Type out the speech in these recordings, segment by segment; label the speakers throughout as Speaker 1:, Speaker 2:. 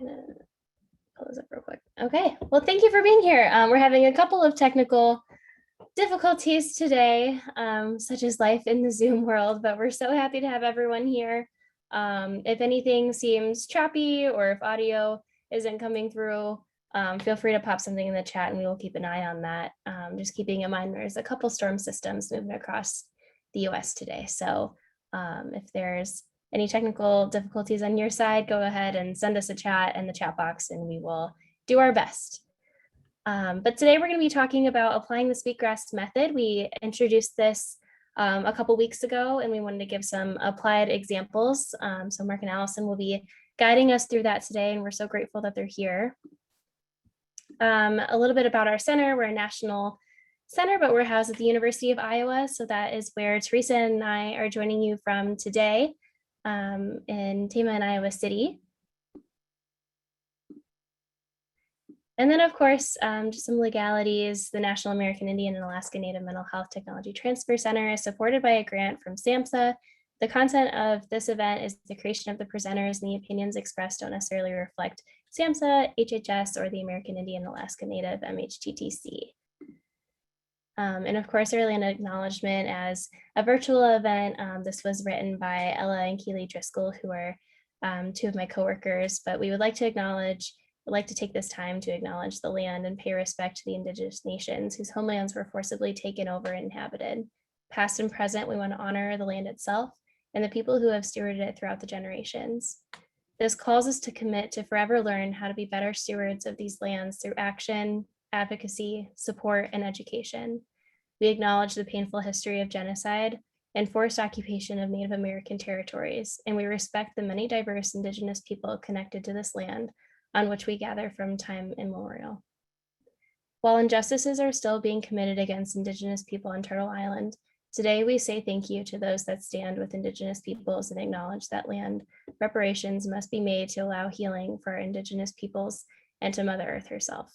Speaker 1: gonna pull this up real quick. Okay, well, thank you for being here. We're having a couple of technical difficulties today, such as life in the Zoom world, but we're so happy to have everyone here. If anything seems choppy or if audio isn't coming through, feel free to pop something in the chat and we will keep an eye on that. Just keeping in mind there's a couple storm systems moving across the US today. So if there's any technical difficulties on your side, go ahead and send us a chat in the chat box and we will do our best. But today we're going to be talking about applying the Sweetgrass Method. We introduced this a couple weeks ago and we wanted to give some applied examples. So Mark and Allison will be guiding us through that today and we're so grateful that they're here. A little bit about our center. We're a national center, but we're housed at the University of Iowa. So that is where Teresa and I are joining you from today in Tama and Iowa City. And then, of course, just some legalities. The National American Indian and Alaska Native Mental Health Technology Transfer Center is supported by a grant from SAMHSA. The content of this event is the creation of the presenters, and the opinions expressed don't necessarily reflect SAMHSA, HHS, or the American Indian and Alaska Native MHTTC. And of course, early an acknowledgement as a virtual event. This was written by Ella and Keely Driscoll, who are two of my coworkers, but we would like to take this time to acknowledge the land and pay respect to the Indigenous nations whose homelands were forcibly taken over and inhabited. Past and present, we want to honor the land itself and the people who have stewarded it throughout the generations. This calls us to commit to forever learn how to be better stewards of these lands through action, advocacy, support, and education. We acknowledge the painful history of genocide and forced occupation of Native American territories, and we respect the many diverse Indigenous people connected to this land on which we gather from time immemorial. While injustices are still being committed against Indigenous people on Turtle Island, today we say thank you to those that stand with Indigenous peoples and acknowledge that land reparations must be made to allow healing for our Indigenous peoples and to Mother Earth herself.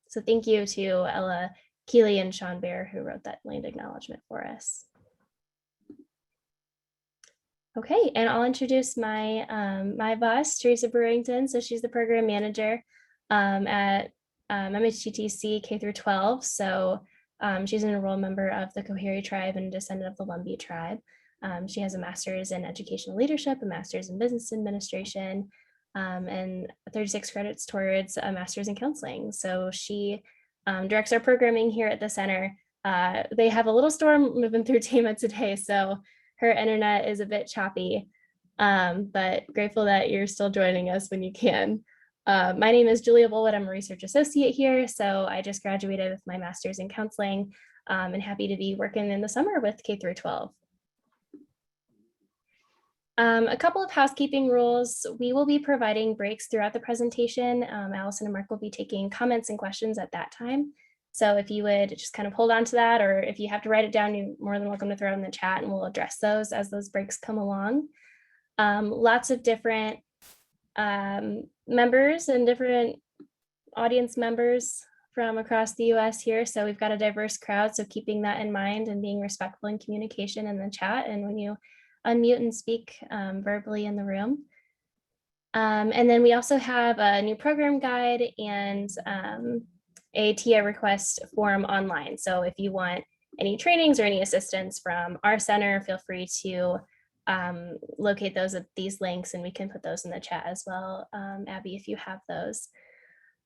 Speaker 1: So thank you to Ella, Keely, and Sean Bear who wrote that land acknowledgement for us. Okay, and I'll introduce my my boss, Teresa Brewington. So she's the program manager at MHTTC K through 12. So she's an enrolled member of the Coharie tribe and a descendant of the Lumbee tribe. She has a master's in educational leadership, a master's in business administration, and 36 credits towards a master's in counseling. So she directs our programming here at the center. They have a little storm moving through Tama today, so her internet is a bit choppy, but grateful that you're still joining us when you can. My name is Julia Bullwood. I'm a research associate here. So I just graduated with my master's in counseling and happy to be working in the summer with K through 12. A couple of housekeeping rules. We will be providing breaks throughout the presentation. Allison and Mark will be taking comments and questions at that time. So if you would just kind of hold on to that, or if you have to write it down, you're more than welcome to throw it in the chat and we'll address those as those breaks come along. Lots of different members and different audience members from across the US here. So we've got a diverse crowd. So keeping that in mind and being respectful in communication in the chat and when you unmute and speak verbally in the room. And then we also have a new program guide and a TIA request form online. So if you want any trainings or any assistance from our center, feel free to locate those at these links and we can put those in the chat as well, Abby, if you have those.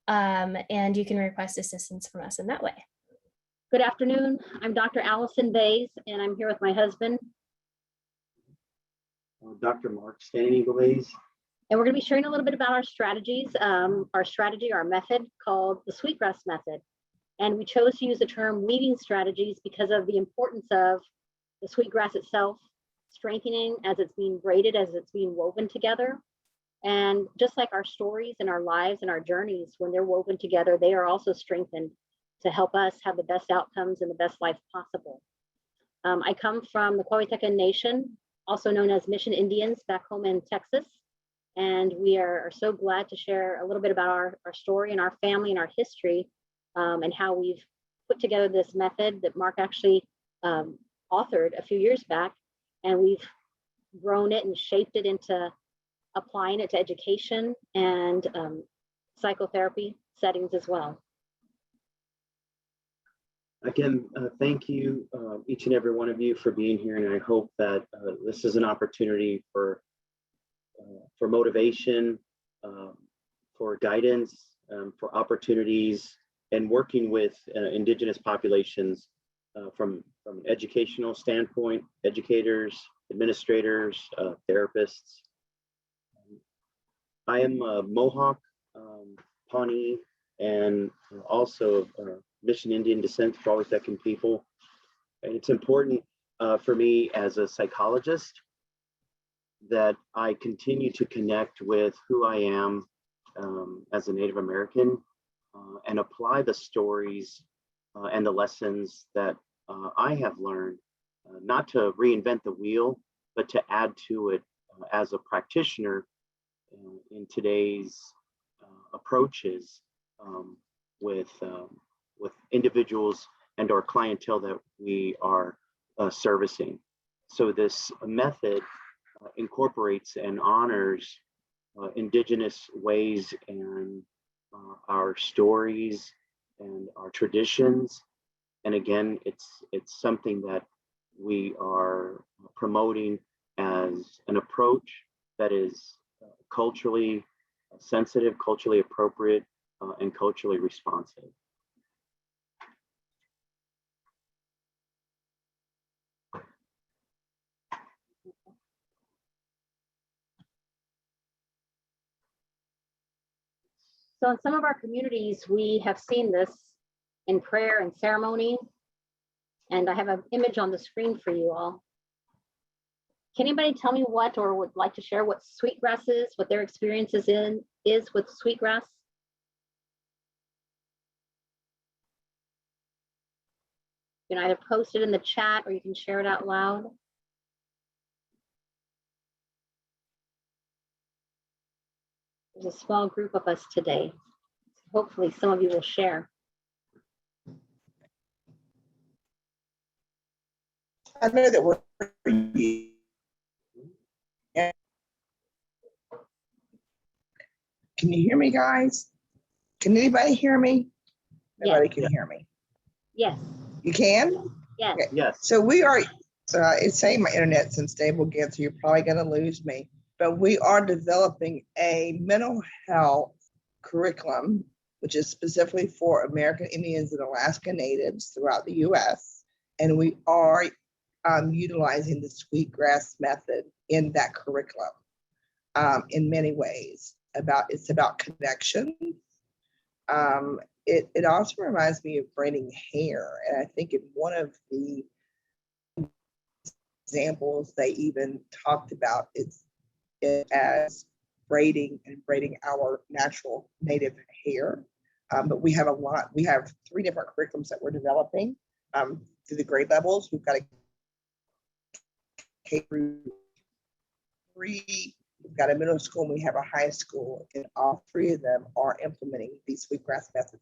Speaker 1: And you can request assistance from us in that way.
Speaker 2: Good afternoon. I'm Dr. Allison Bays and I'm here with my husband.
Speaker 3: Dr. Mark Standing Bays.
Speaker 2: And we're going to be sharing a little bit about our strategies, our method called the Sweetgrass Method. And we chose to use the term weaving strategies because of the importance of the sweetgrass itself, strengthening as it's being braided, as it's being woven together. And just like our stories and our lives and our journeys, when they're woven together, they are also strengthened to help us have the best outcomes and the best life possible. I come from the Coahuiltecan Nation, also known as Mission Indians back home in Texas. And we are so glad to share a little bit about our story and our family and our history and how we've put together this method that Mark actually authored a few years back. And we've grown it and shaped it into applying it to education and psychotherapy settings as well.
Speaker 3: Again, thank you, each and every one of you, for being here. And I hope that this is an opportunity for motivation, for guidance, for opportunities, and working with Indigenous populations from an educational standpoint, educators, administrators, therapists. I am a Mohawk, Pawnee, and also Mission Indian descent, Wet'suwet'en people. And it's important for me as a psychologist that I continue to connect with who I am as a Native American and apply the stories and the lessons that I have learned, not to reinvent the wheel, but to add to it as a practitioner in today's approaches with individuals and our clientele that we are servicing. So this method incorporates and honors Indigenous ways and our stories and our traditions. And again, it's something that we are promoting as an approach that is culturally sensitive, culturally appropriate, and culturally responsive.
Speaker 2: So in some of our communities, we have seen this in prayer and ceremony. And I have an image on the screen for you all. Can anybody tell me what, or would like to share what sweetgrass is, what their experience is with sweetgrass? You can either post it in the chat or you can share it out loud. There's a small group of us today. Hopefully some of you will share.
Speaker 4: I know that we're. Can you hear me, guys? Can anybody hear me? Nobody can hear me.
Speaker 2: Yes.
Speaker 4: You can?
Speaker 2: Yes.
Speaker 4: Okay.
Speaker 3: Yes.
Speaker 4: So we are, it's saying my internet's unstable again, so you're probably gonna lose me. But we are developing a mental health curriculum, which is specifically for American Indians and Alaska Natives throughout the US. And we are utilizing the Sweetgrass Method in that curriculum in many ways. It's about connection. It also reminds me of braiding hair. And I think in one of the examples, they even talked about it as braiding our natural native hair. But we have we have 3 different curriculums that we're developing through the grade levels. We've got a K through 3, we've got a middle school, and we have a high school, and all 3 of them are implementing the Sweetgrass Method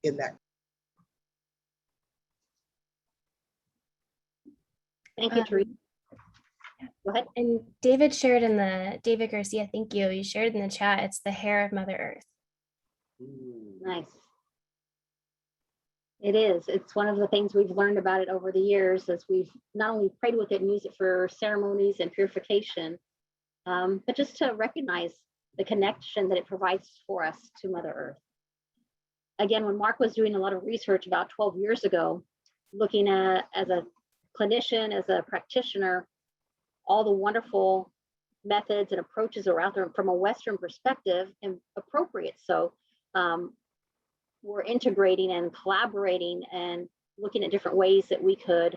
Speaker 4: in that.
Speaker 2: Thank you, Teresa. Go ahead.
Speaker 1: And David shared David Garcia, thank you. You shared in the chat, it's the hair of Mother Earth.
Speaker 2: Nice. It is. It's one of the things we've learned about it over the years as we've not only prayed with it and used it for ceremonies and purification, but just to recognize the connection that it provides for us to Mother Earth. Again, when Mark was doing a lot of research about 12 years ago, looking at, as a clinician, as a practitioner, all the wonderful methods and approaches are out there from a Western perspective and appropriate. So we're integrating and collaborating and looking at different ways that we could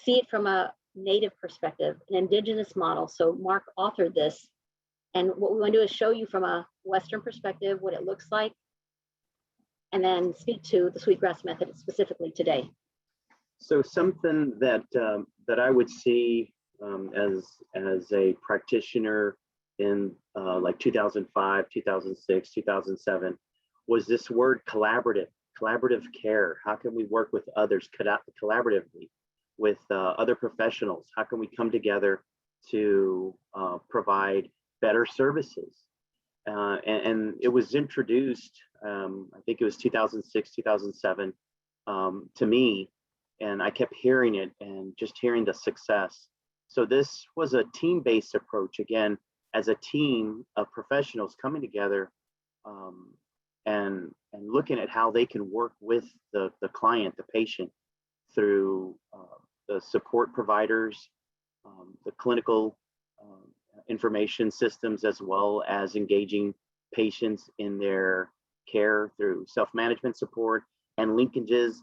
Speaker 2: see it from a Native perspective, an Indigenous model. So Mark authored this. And what we want to do is show you from a Western perspective what it looks like, and then speak to the Sweetgrass Method specifically today.
Speaker 3: So something that that I would see as a practitioner in like 2005, 2006, 2007 was this word collaborative care. How can we work with others collaboratively with other professionals? How can we come together to provide better services. And it was introduced, I think it was 2006, 2007, to me, and I kept hearing it and just hearing the success. So this was a team-based approach, again, as a team of professionals coming together and looking at how they can work with the client, the patient, through the support providers, the clinical information systems, as well as engaging patients in their care through self-management support and linkages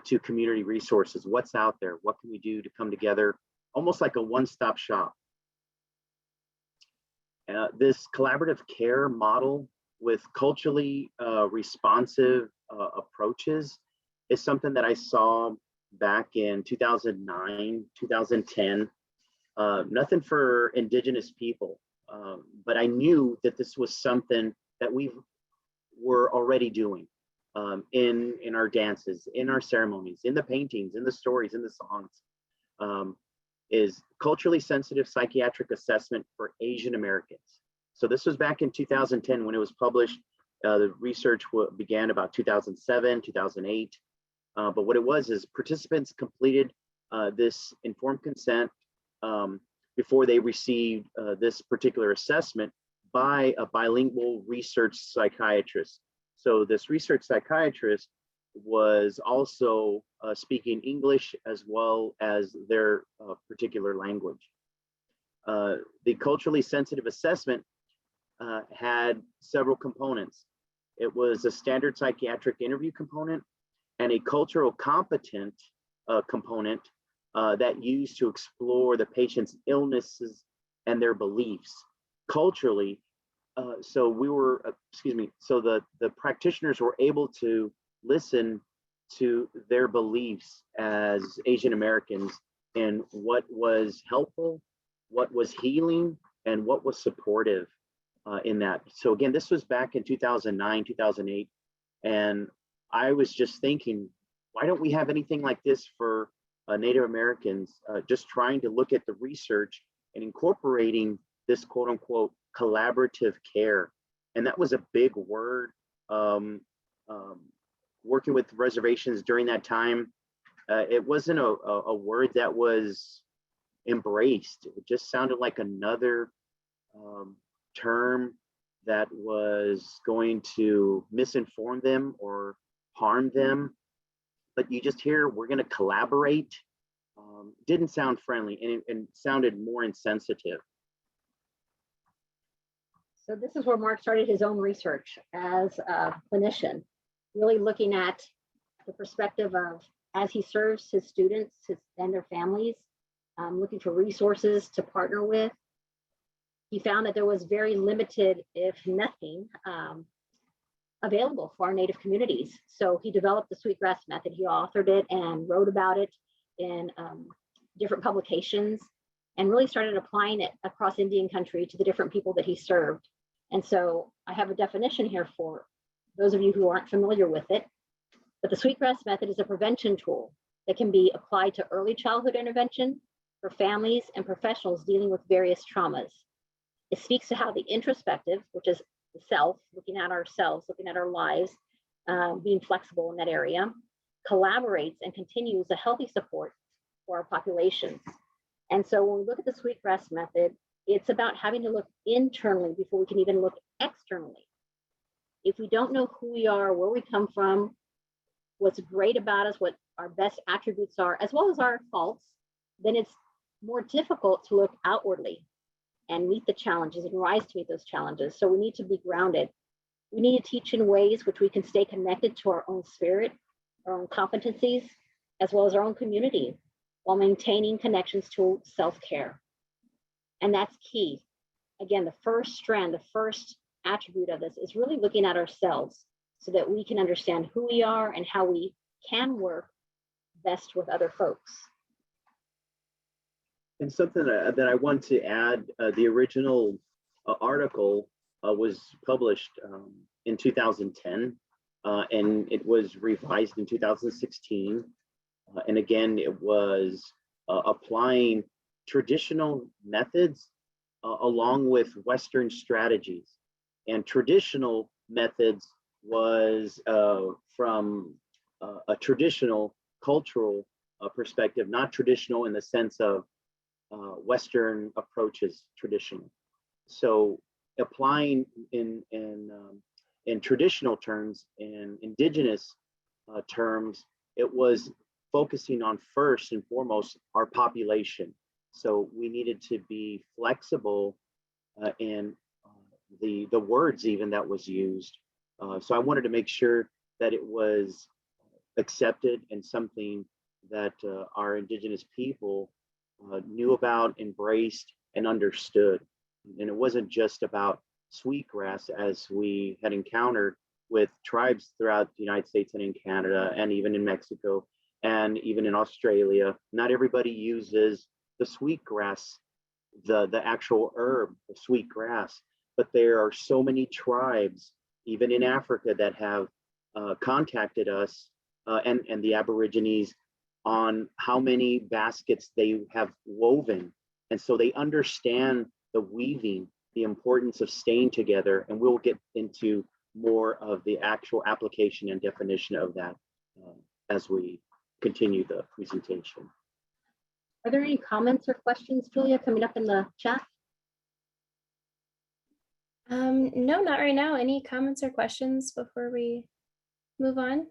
Speaker 3: to community resources. What's out there? What can we do to come together? Almost like a one-stop shop. This collaborative care model with culturally responsive approaches is something that I saw back in 2009, 2010. Nothing for Indigenous people, but I knew that this was something that we were already doing in our dances, in our ceremonies, in the paintings, in the stories, in the songs, is culturally sensitive psychiatric assessment for Asian Americans. So this was back in 2010 when it was published. The research began about 2007, 2008. But what it was is participants completed this informed consent before they received this particular assessment by a bilingual research psychiatrist. So this research psychiatrist was also speaking English as well as their particular language. The culturally sensitive assessment had several components. It was a standard psychiatric interview component and a cultural competent component that used to explore the patient's illnesses and their beliefs culturally. So we were, so the practitioners were able to listen to their beliefs as Asian Americans and what was helpful, what was healing, and what was supportive in that. So again, this was back in 2009, 2008. And I was just thinking, why don't we have anything like this for Native Americans, just trying to look at the research and incorporating this quote unquote collaborative care. And that was a big word. Working with reservations during that time, it wasn't a word that was embraced. It just sounded like another term that was going to misinform them or harm them. But you just hear, we're going to collaborate. Didn't sound friendly and sounded more insensitive.
Speaker 2: So this is where Mark started his own research as a clinician, really looking at the perspective of, as he serves his students and their families, looking for resources to partner with. He found that there was very limited, if nothing, available for our Native communities. So he developed the Sweetgrass Method. He authored it and wrote about it in different publications and really started applying it across Indian country to the different people that he served. And so I have a definition here for those of you who aren't familiar with it. But the Sweetgrass Method is a prevention tool that can be applied to early childhood intervention for families and professionals dealing with various traumas. It speaks to how the introspective, which is the self, looking at ourselves, looking at our lives, being flexible in that area, collaborates and continues a healthy support for our populations. And so when we look at the Sweetgrass Method, it's about having to look internally before we can even look externally. If we don't know who we are, where we come from, what's great about us, what our best attributes are, as well as our faults, then it's more difficult to look outwardly and meet the challenges and rise to meet those challenges. So we need to be grounded. We need to teach in ways which we can stay connected to our own spirit, our own competencies, as well as our own community, while maintaining connections to self-care. And that's key. Again, the first strand, the first attribute of this is really looking at ourselves so that we can understand who we are and how we can work best with other folks.
Speaker 3: And something that I want to add, the original article was published in 2010, and it was revised in 2016. And again, it was applying traditional methods along with Western strategies. And traditional methods was from a traditional cultural perspective, not traditional in the sense of Western approaches traditional. So applying in traditional terms, in indigenous terms, it was focusing on first and foremost our population. So we needed to be flexible in the words even that was used. So I wanted to make sure that it was accepted and something that our indigenous people knew about, embraced, and understood. And it wasn't just about sweetgrass, as we had encountered with tribes throughout the United States and in Canada, and even in Mexico, and even in Australia. Not everybody uses the sweetgrass, the actual herb, the sweetgrass, but there are so many tribes, even in Africa, that have contacted us and the Aborigines on how many baskets they have woven. And so they understand the weaving, the importance of staying together, and we'll get into more of the actual application and definition of that as we continue the presentation.
Speaker 2: Are there any comments or questions, Julia, coming up in the chat?
Speaker 1: No, not right now. Any comments or questions before we move on?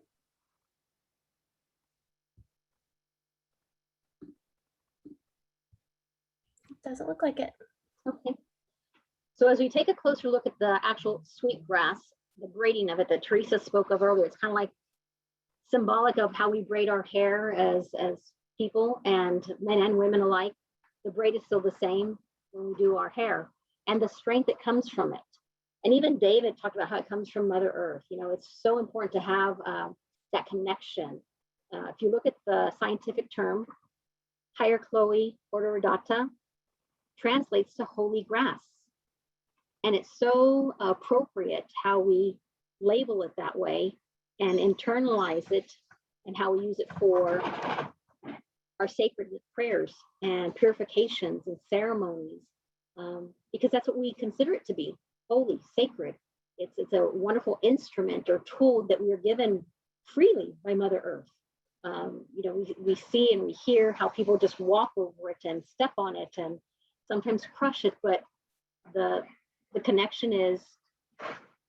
Speaker 1: Doesn't look like it.
Speaker 2: Okay. So as we take a closer look at the actual sweetgrass, the braiding of it that Teresa spoke of earlier, it's kind of like symbolic of how we braid our hair as people, and men and women alike. The braid is still the same when we do our hair, and the strength that comes from it. And even David talked about how it comes from Mother Earth. You know, it's so important to have that connection. If you look at the scientific term, higher Chloe orderata translates to holy grass. And it's so appropriate how we label it that way and internalize it, and how we use it for our sacred prayers and purifications and ceremonies, because that's what we consider it to be, holy, sacred. It's a wonderful instrument or tool that we are given freely by Mother Earth. You know, we see and we hear how people just walk over it and step on it and sometimes crush it, but the connection is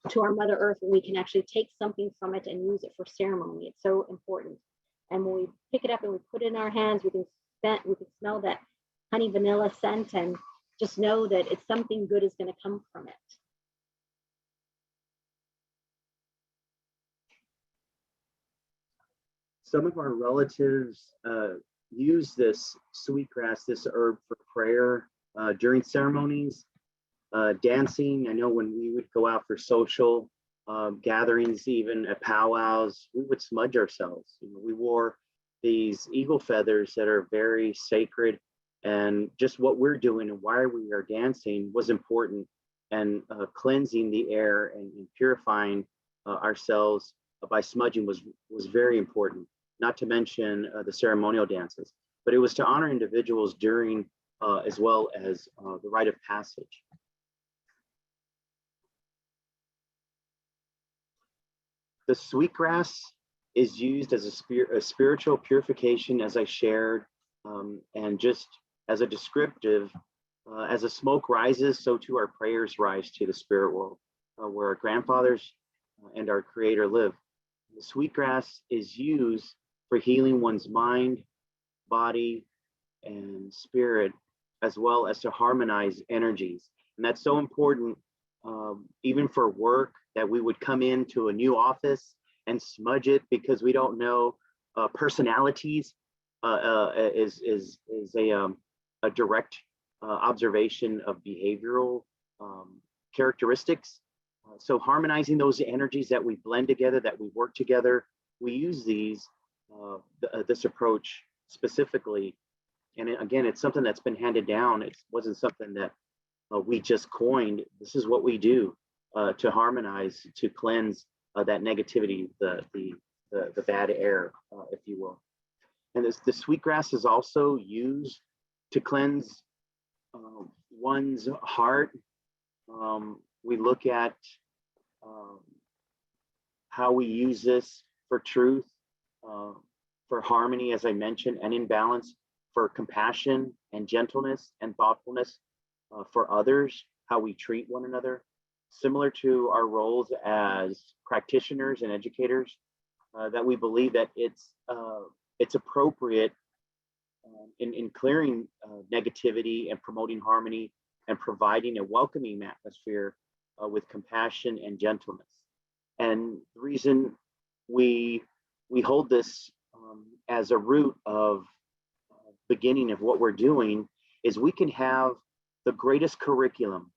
Speaker 2: to our Mother Earth, and we can actually take something from it and use it for ceremony. It's so important. And when we pick it up and we put it in our hands, we can smell that honey vanilla scent and just know that it's something good is going to come from it.
Speaker 3: Some of our relatives use this sweetgrass, this herb, for prayer during ceremonies, dancing. I know when we would go out for social gatherings, even at powwows, we would smudge ourselves. You know, we wore these eagle feathers that are very sacred, and just what we're doing and why we are dancing was important, and cleansing the air and purifying ourselves by smudging was very important, not to mention the ceremonial dances. But it was to honor individuals during as well as the rite of passage. The sweetgrass is used as a spiritual purification, as I shared, and just as a descriptive, as the smoke rises, so too our prayers rise to the spirit world, where our grandfathers and our Creator live. The sweetgrass is used for healing one's mind, body, and spirit, as well as to harmonize energies. And that's so important, even for work, that we would come into a new office and smudge it, because we don't know personalities is a direct observation of behavioral characteristics. So harmonizing those energies that we blend together, that we work together, we use this approach specifically. And again, it's something that's been handed down. It wasn't something that we just coined. This is what we do to harmonize, to cleanse that negativity, the bad air, if you will. And the sweetgrass is also used to cleanse one's heart. We look at how we use this for truth, for harmony, as I mentioned, and in balance, for compassion and gentleness and thoughtfulness, for others, how we treat one another, similar to our roles as practitioners and educators, that we believe that it's appropriate in clearing negativity and promoting harmony and providing a welcoming atmosphere with compassion and gentleness. And the reason we hold this as a root of beginning of what we're doing is we can have the greatest curriculum,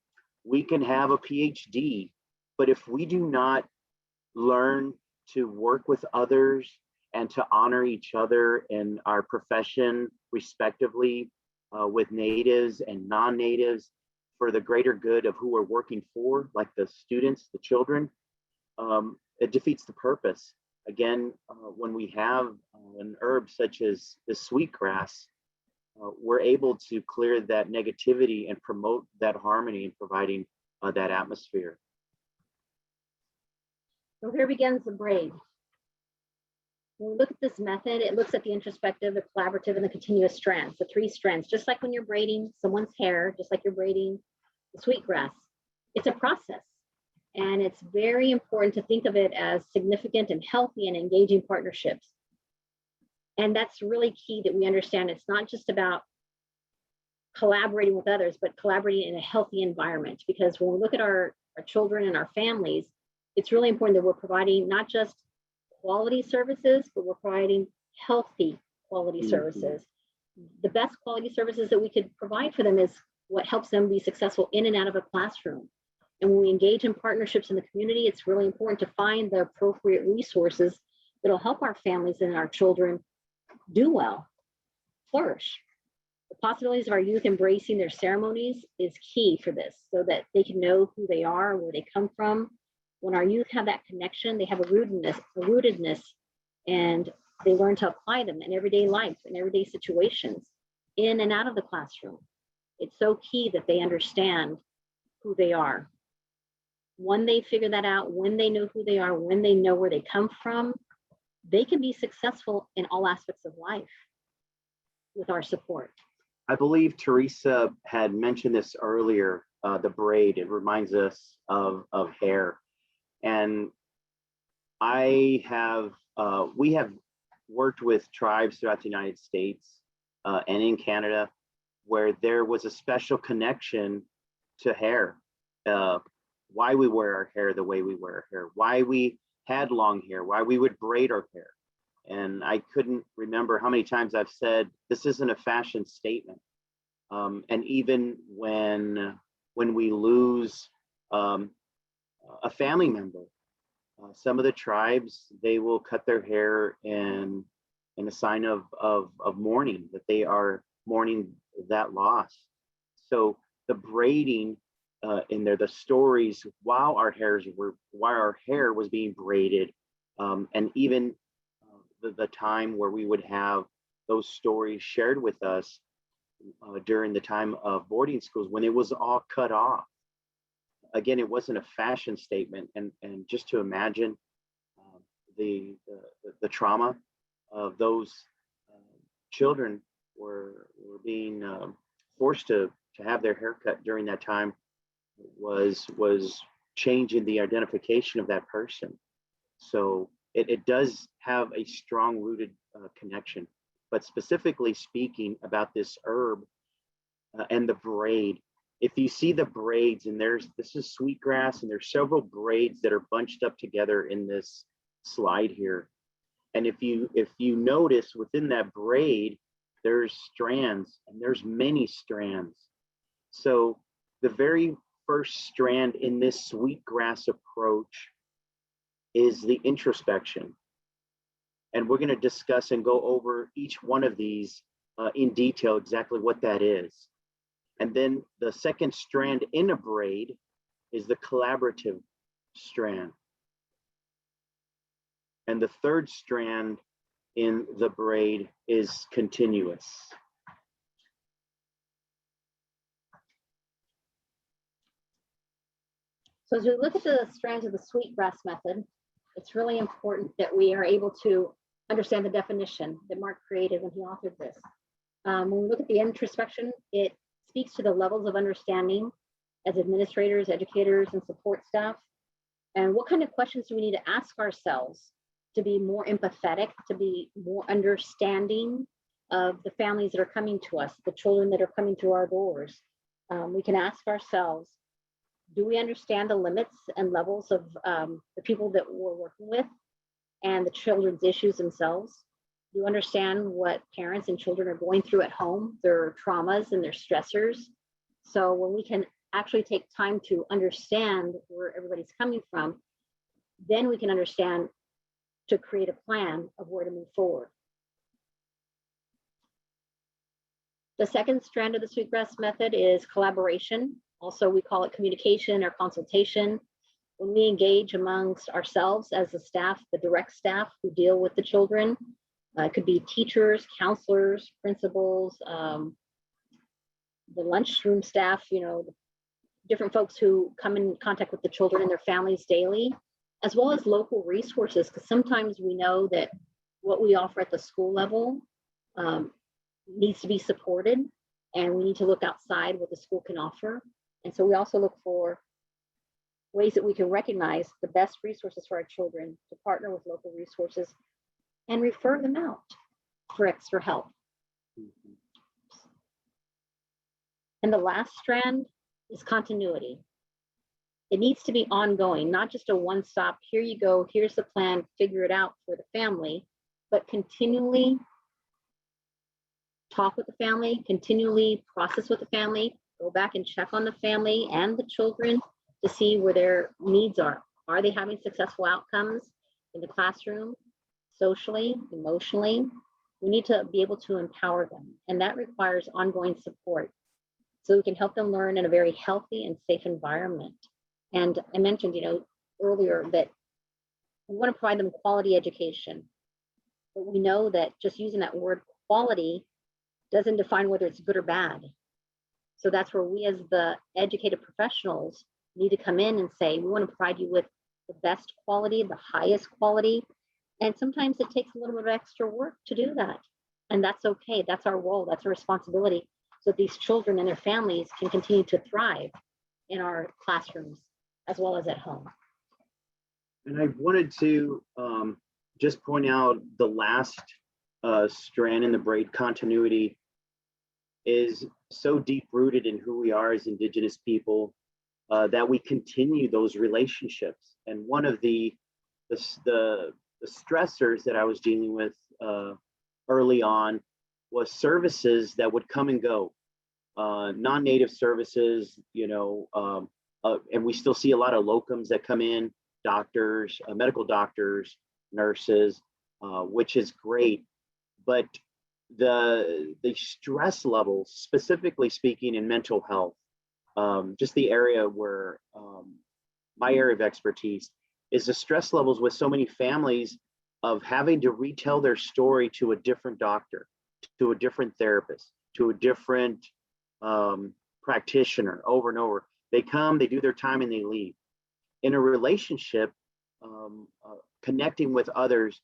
Speaker 3: we can have a PhD, but if we do not learn to work with others and to honor each other in our profession, respectively, with natives and non-natives, for the greater good of who we're working for, like the students, the children, it defeats the purpose. Again, when we have an herb such as the sweetgrass, we're able to clear that negativity and promote that harmony in providing that atmosphere.
Speaker 2: So here begins the braid. When we look at this method, it looks at the introspective, the collaborative, and the continuous strands, the 3 strands, just like when you're braiding someone's hair, just like you're braiding the sweetgrass. It's a process. And it's very important to think of it as significant and healthy and engaging partnerships. And that's really key that we understand. It's not just about collaborating with others, but collaborating in a healthy environment. Because when we look at our children and our families, it's really important that we're providing not just quality services, but we're providing healthy quality services. The best quality services that we could provide for them is what helps them be successful in and out of a classroom. And when we engage in partnerships in the community, it's really important to find the appropriate resources that'll help our families and our children do well, flourish. The possibilities of our youth embracing their ceremonies is key for this, so that they can know who they are, where they come from. When our youth have that connection, they have a rootedness, and they learn to apply them in everyday life, in everyday situations, in and out of the classroom. It's so key that they understand who they are. When they figure that out, when they know who they are, when they know where they come from, they can be successful in all aspects of life with our support.
Speaker 3: I believe Teresa had mentioned this earlier, the braid. It reminds us of hair. And we have worked with tribes throughout the United States and in Canada, where there was a special connection to hair. Why we wear our hair the way we wear our hair, why we had long hair, why we would braid our hair. And I couldn't remember how many times I've said, this isn't a fashion statement. And even when we lose a family member, some of the tribes, they will cut their hair in a sign of mourning, that they are mourning that loss. So the braiding in there, the stories while our hair was being braided, and even the time where we would have those stories shared with us during the time of boarding schools when it was all cut off. Again, it wasn't a fashion statement, and just to imagine the trauma of those children were being forced to have their hair cut during that time was changing the identification of that person. So it does have a strong rooted connection. But specifically speaking about this herb and the braid, if you see the braids, and this is sweetgrass, and there's several braids that are bunched up together in this slide here. And if you notice within that braid, there's strands, and there's many strands. So the very first strand in this sweetgrass approach is the introspection. And we're going to discuss and go over each one of these in detail, exactly what that is. And then the second strand in a braid is the collaborative strand. And the third strand in the braid is continuous.
Speaker 2: So as we look at the strands of the Sweetgrass Method, it's really important that we are able to understand the definition that Mark created when he authored this. When we look at the introspection, it speaks to the levels of understanding as administrators, educators, and support staff. And what kind of questions do we need to ask ourselves to be more empathetic, to be more understanding of the families that are coming to us, the children that are coming through our doors? We can ask ourselves, do we understand the limits and levels of the people that we're working with and the children's issues themselves? Do you understand what parents and children are going through at home, their traumas and their stressors? So when we can actually take time to understand where everybody's coming from, then we can understand to create a plan of where to move forward. The second strand of the Sweetgrass Method is collaboration. Also, we call it communication or consultation. When we engage amongst ourselves as the staff, the direct staff who deal with the children, it could be teachers, counselors, principals, the lunchroom staff, different folks who come in contact with the children and their families daily, as well as local resources, because sometimes we know that what we offer at the school level needs to be supported, and we need to look outside what the school can offer. And so we also look for ways that we can recognize the best resources for our children, to partner with local resources and refer them out for extra help. And the last strand is continuity. It needs to be ongoing, not just a one-stop, here you go, here's the plan, figure it out for the family, but continually talk with the family, continually process with the family, go back and check on the family and the children to see where their needs are. Are they having successful outcomes in the classroom, socially, emotionally? We need to be able to empower them, and that requires ongoing support so we can help them learn in a very healthy and safe environment. And I mentioned, earlier that we want to provide them quality education, but we know that just using that word quality doesn't define whether it's good or bad. So that's where we as the educated professionals need to come in and say, we want to provide you with the best quality, the highest quality. And sometimes it takes a little bit of extra work to do that. And that's okay. That's our role. That's our responsibility. So these children and their families can continue to thrive in our classrooms as well as at home.
Speaker 3: And I wanted to just point out the last strand in the Braid, continuity, is so deep rooted in who we are as Indigenous people that we continue those relationships. And one of the stressors that I was dealing with early on was services that would come and go, non-native services, and we still see a lot of locums that come in, doctors, medical doctors, nurses, which is great. But the stress levels, specifically speaking in mental health, just the area where my area of expertise is the stress levels with so many families of having to retell their story to a different doctor, to a different therapist, to a different practitioner over and over. They come, they do their time, and they leave. In a relationship, connecting with others,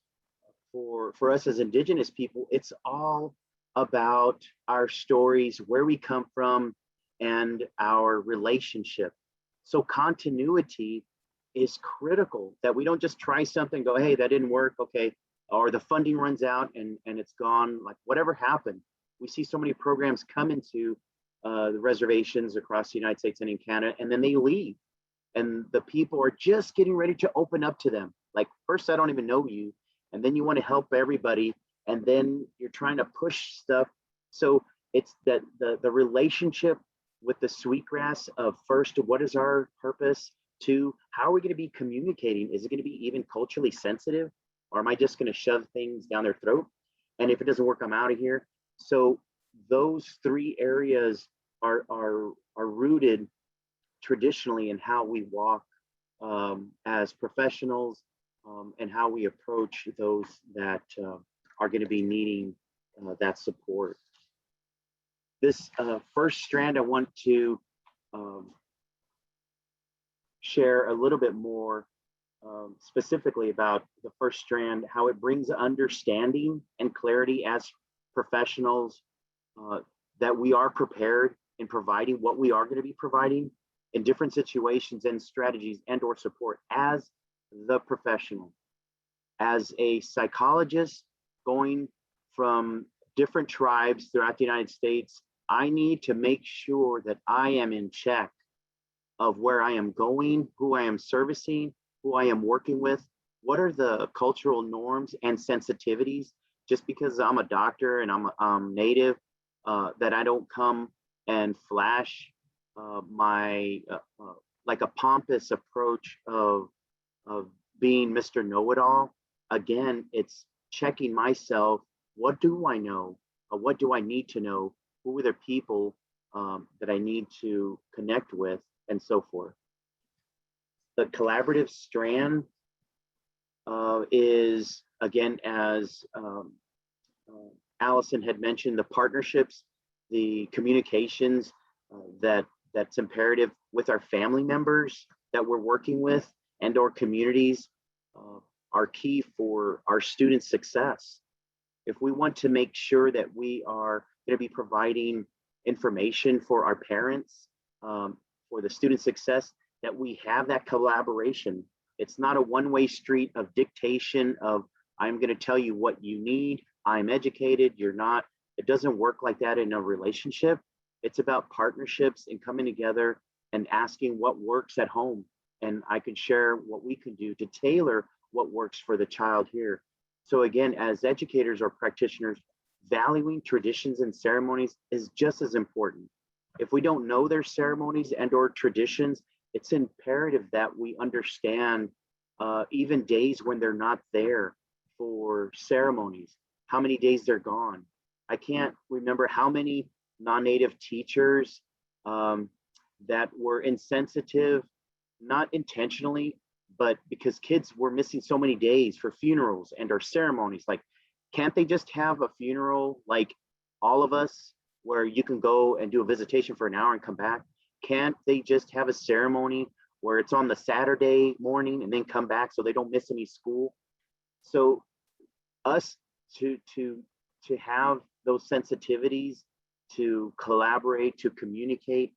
Speaker 3: for us as Indigenous people, it's all about our stories, where we come from, and our relationship. So continuity is critical, that we don't just try something, go, hey, that didn't work, okay, or the funding runs out and it's gone, like whatever happened. We see so many programs come into the reservations across the United States and in Canada, and then they leave. And the people are just getting ready to open up to them. Like, first, I don't even know you. And then you want to help everybody. And then you're trying to push stuff. So it's that the relationship with the Sweetgrass of, first, what is our purpose? Two, how are we going to be communicating? Is it going to be even culturally sensitive? Or am I just going to shove things down their throat? And if it doesn't work, I'm out of here. So those three areas are rooted traditionally in how we walk as professionals, and how we approach those that are going to be needing that support. This first strand I want to share a little bit more specifically about the first strand, how it brings understanding and clarity as professionals, that we are prepared in providing what we are going to be providing in different situations and strategies and or support as the professional. As a psychologist going from different tribes throughout the United States, I need to make sure that I am in check of where I am going, who I am servicing, who I am working with, what are the cultural norms and sensitivities. Just because I'm a doctor and I'm native, that I don't come and flash my like a pompous approach of being Mr. Know-it-all. Again, it's checking myself. What do I know? What do I need to know? Who are the people that I need to connect with, and so forth. The collaborative strand is, again, as Allison had mentioned, the partnerships, the communications that's imperative with our family members that we're working with and or communities are key for our students' success. If we want to make sure that we are going to be providing information for our parents, for the student success, that we have that collaboration. It's not a one-way street of dictation of, I'm going to tell you what you need. I'm educated, you're not. It doesn't work like that in a relationship. It's about partnerships and coming together and asking what works at home. And I can share what we can do to tailor what works for the child here. So again, as educators or practitioners, valuing traditions and ceremonies is just as important. If we don't know their ceremonies and or traditions, it's imperative that we understand even days when they're not there for ceremonies, how many days they're gone. I can't remember how many non-native teachers that were insensitive, not intentionally, but because kids were missing so many days for funerals and our ceremonies. Like, can't they just have a funeral like all of us, where you can go and do a visitation for an hour and come back? Can't they just have a ceremony where it's on the Saturday morning and then come back so they don't miss any school? So us to have those sensitivities, to collaborate, to communicate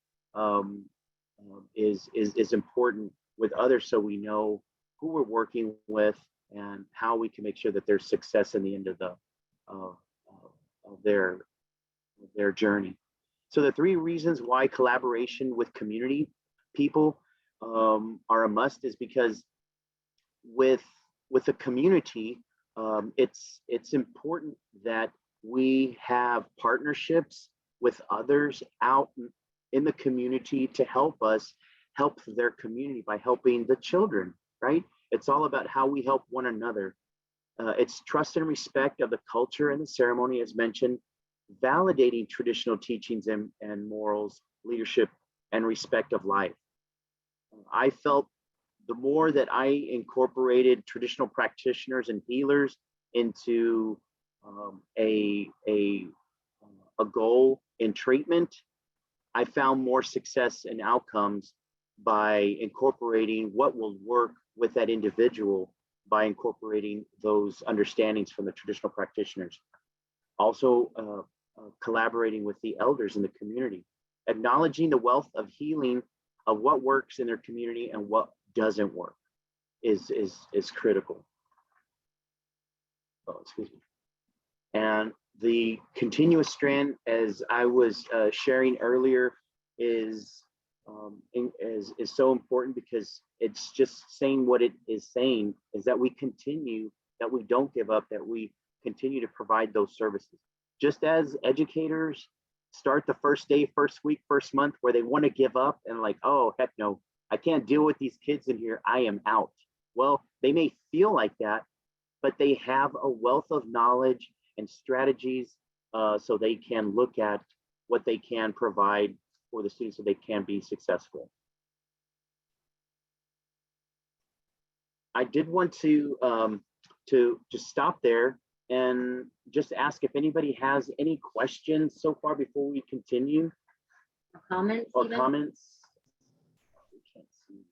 Speaker 3: is important with others, so we know who we're working with and how we can make sure that there's success in the end of the of their journey. So the three reasons why collaboration with community people are a must is because with a community, it's important that we have partnerships with others out in the community to help us help their community by helping the children, right? It's all about how we help one another. It's trust and respect of the culture and the ceremony, as mentioned, validating traditional teachings and morals, leadership, and respect of life. I felt the more that I incorporated traditional practitioners and healers into a goal in treatment, I found more success and outcomes by incorporating what will work with that individual, by incorporating those understandings from the traditional practitioners. Also, collaborating with the elders in the community, acknowledging the wealth of healing of what works in their community and what doesn't work is critical. Oh, excuse me. And the continuous strand, as I was sharing earlier, is so important, because it's just saying what it is saying, is that we continue, that we don't give up, that we continue to provide those services. Just as educators start the first day, first week, first month where they want to give up and like, oh, heck no, I can't deal with these kids in here, I am out. Well, they may feel like that, but they have a wealth of knowledge and strategies so they can look at what they can provide for the students so they can be successful. I did want to just stop there and just ask if anybody has any questions so far before we continue.
Speaker 2: Comments?
Speaker 3: Or
Speaker 2: even?
Speaker 3: comments. We can't see.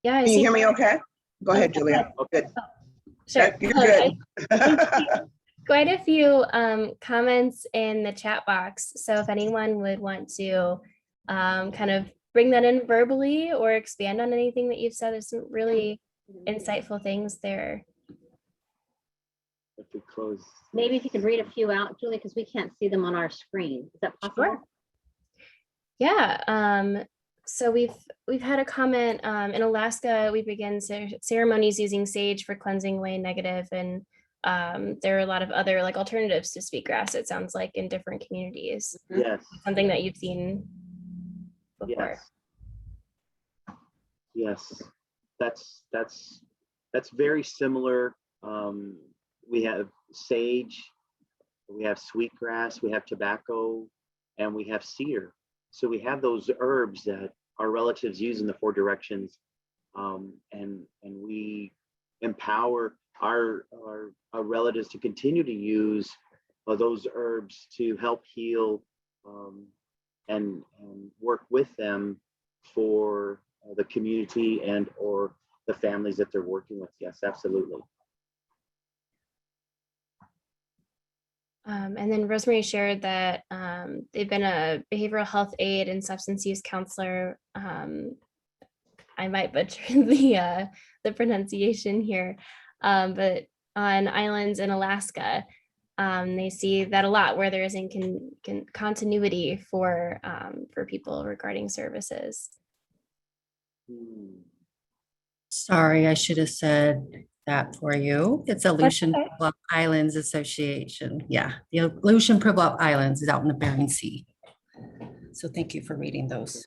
Speaker 1: Yeah, I
Speaker 4: Can you
Speaker 1: see.
Speaker 4: hear me okay? Go ahead, Julia.
Speaker 3: Okay.
Speaker 1: Sure.
Speaker 4: You're
Speaker 1: Oh,
Speaker 4: good.
Speaker 1: I see quite a few comments in the chat box. So if anyone would want to kind of bring that in verbally or expand on anything that you've said, there's some really insightful things there.
Speaker 3: If we close.
Speaker 2: Maybe if you could read a few out, Julie, because we can't see them on our screen. Is that possible?
Speaker 1: Sure. Yeah. So we've had a comment in Alaska. We begin ceremonies using sage for cleansing away negative, and there are a lot of other like alternatives to sweetgrass. It sounds like in different communities.
Speaker 3: Yes.
Speaker 1: Something that you've seen before.
Speaker 3: Yes. That's very similar. We have sage, we have sweetgrass, we have tobacco, and we have cedar. So we have those herbs that our relatives use in the 4 directions, and we empower our relatives to continue to use those herbs to help heal, and work with them for the community and or the families that they're working with. Yes, absolutely.
Speaker 1: And then Rosemary shared that they've been a behavioral health aide and substance use counselor. I might butcher the pronunciation here, but on islands in Alaska, they see that a lot where there isn't continuity for people regarding services.
Speaker 5: Sorry, I should have said that for you. It's Aleutian
Speaker 1: okay.
Speaker 5: Pribilof Islands Association. Yeah, the Aleutian Pribilof Islands is out in the Bering Sea. So thank you for reading those.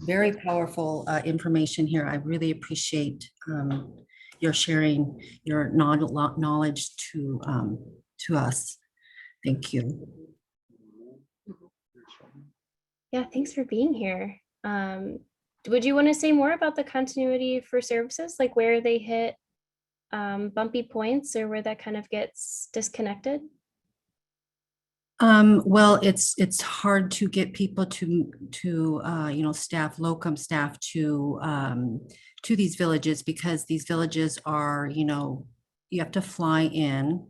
Speaker 5: Very powerful information here. I really appreciate your sharing your knowledge to us. Thank you.
Speaker 1: Yeah, thanks for being here. Would you want to say more about the continuity for services, like where they hit bumpy points or where that kind of gets disconnected?
Speaker 5: Well, it's hard to get people to staff, locum staff to these villages, because these villages are, you have to fly in.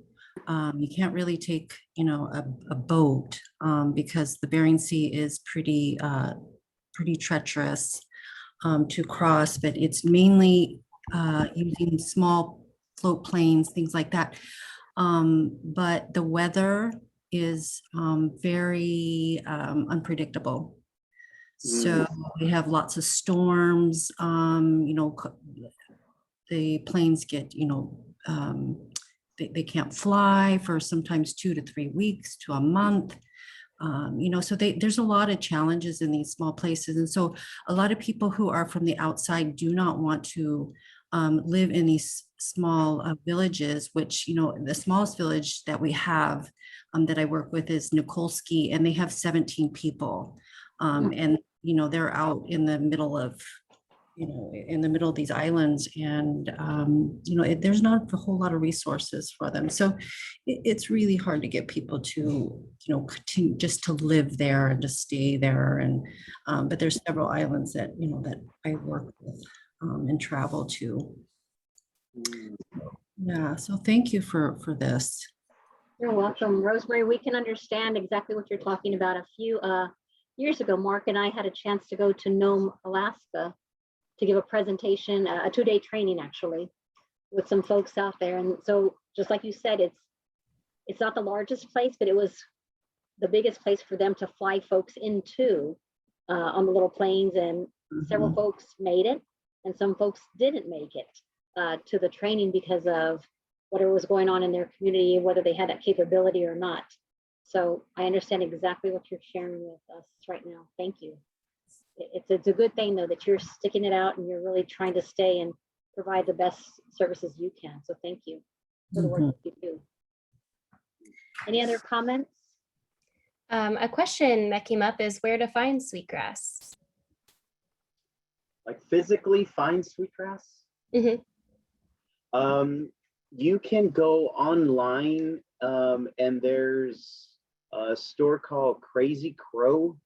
Speaker 5: You can't really take, a boat because the Bering Sea is pretty treacherous to cross, but it's mainly using small float planes, things like that. But the weather is very unpredictable. So we have lots of storms, the planes get, they can't fly for sometimes 2 to 3 weeks to a month. So there's a lot of challenges in these small places. And so a lot of people who are from the outside do not want to live in these small villages, which, the smallest village that we have that I work with is Nikolsky, and they have 17 people. And, they're out in the middle of, these islands, and, there's not a whole lot of resources for them. So it's really hard to get people to, continue just to live there and to stay there. And, but there's several islands that, that I work with and travel to. Yeah, so thank you for this.
Speaker 2: You're welcome, Rosemary. We can understand exactly what you're talking about. A few years ago, Mark and I had a chance to go to Nome, Alaska, to give a presentation, a 2-day training actually, with some folks out there. And so, just like you said, it's not the largest place, but it was the biggest place for them to fly folks into on the little planes. And several folks made it, and some folks didn't make it to the training because of whatever was going on in their community, whether they had that capability or not. So I understand exactly what you're sharing with us right now. Thank you. It's a good thing though that you're sticking it out and you're really trying to stay and provide the best services you can. So thank you for the work that you do. Any other comments?
Speaker 1: A question that came up is where to find sweetgrass.
Speaker 3: Like physically find sweetgrass? You can go online, and there's a store called Crazy Crow,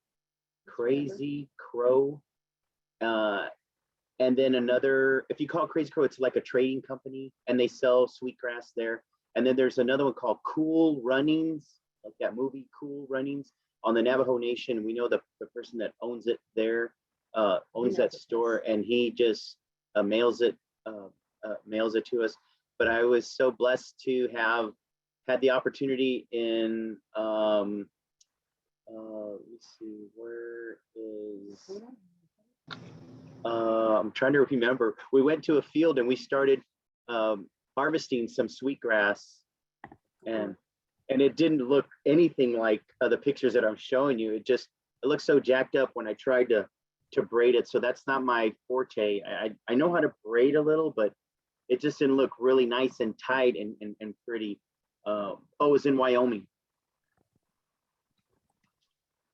Speaker 3: And then another, if you call it Crazy Crow, it's like a trading company and they sell Sweetgrass there. And then there's another one called Cool Runnings, like that movie Cool Runnings on the Navajo Nation. We know the person that owns it there, owns that store, and he just mails it to us. But I was so blessed to have had the opportunity in, let's see, where is, I'm trying to remember. We went to a field and we started harvesting some sweetgrass, and it didn't look anything like the pictures that I'm showing you. It looked so jacked up when I tried to braid it. So that's not my forte. I know how to braid a little, but it just didn't look really nice and tight and pretty. It was in Wyoming.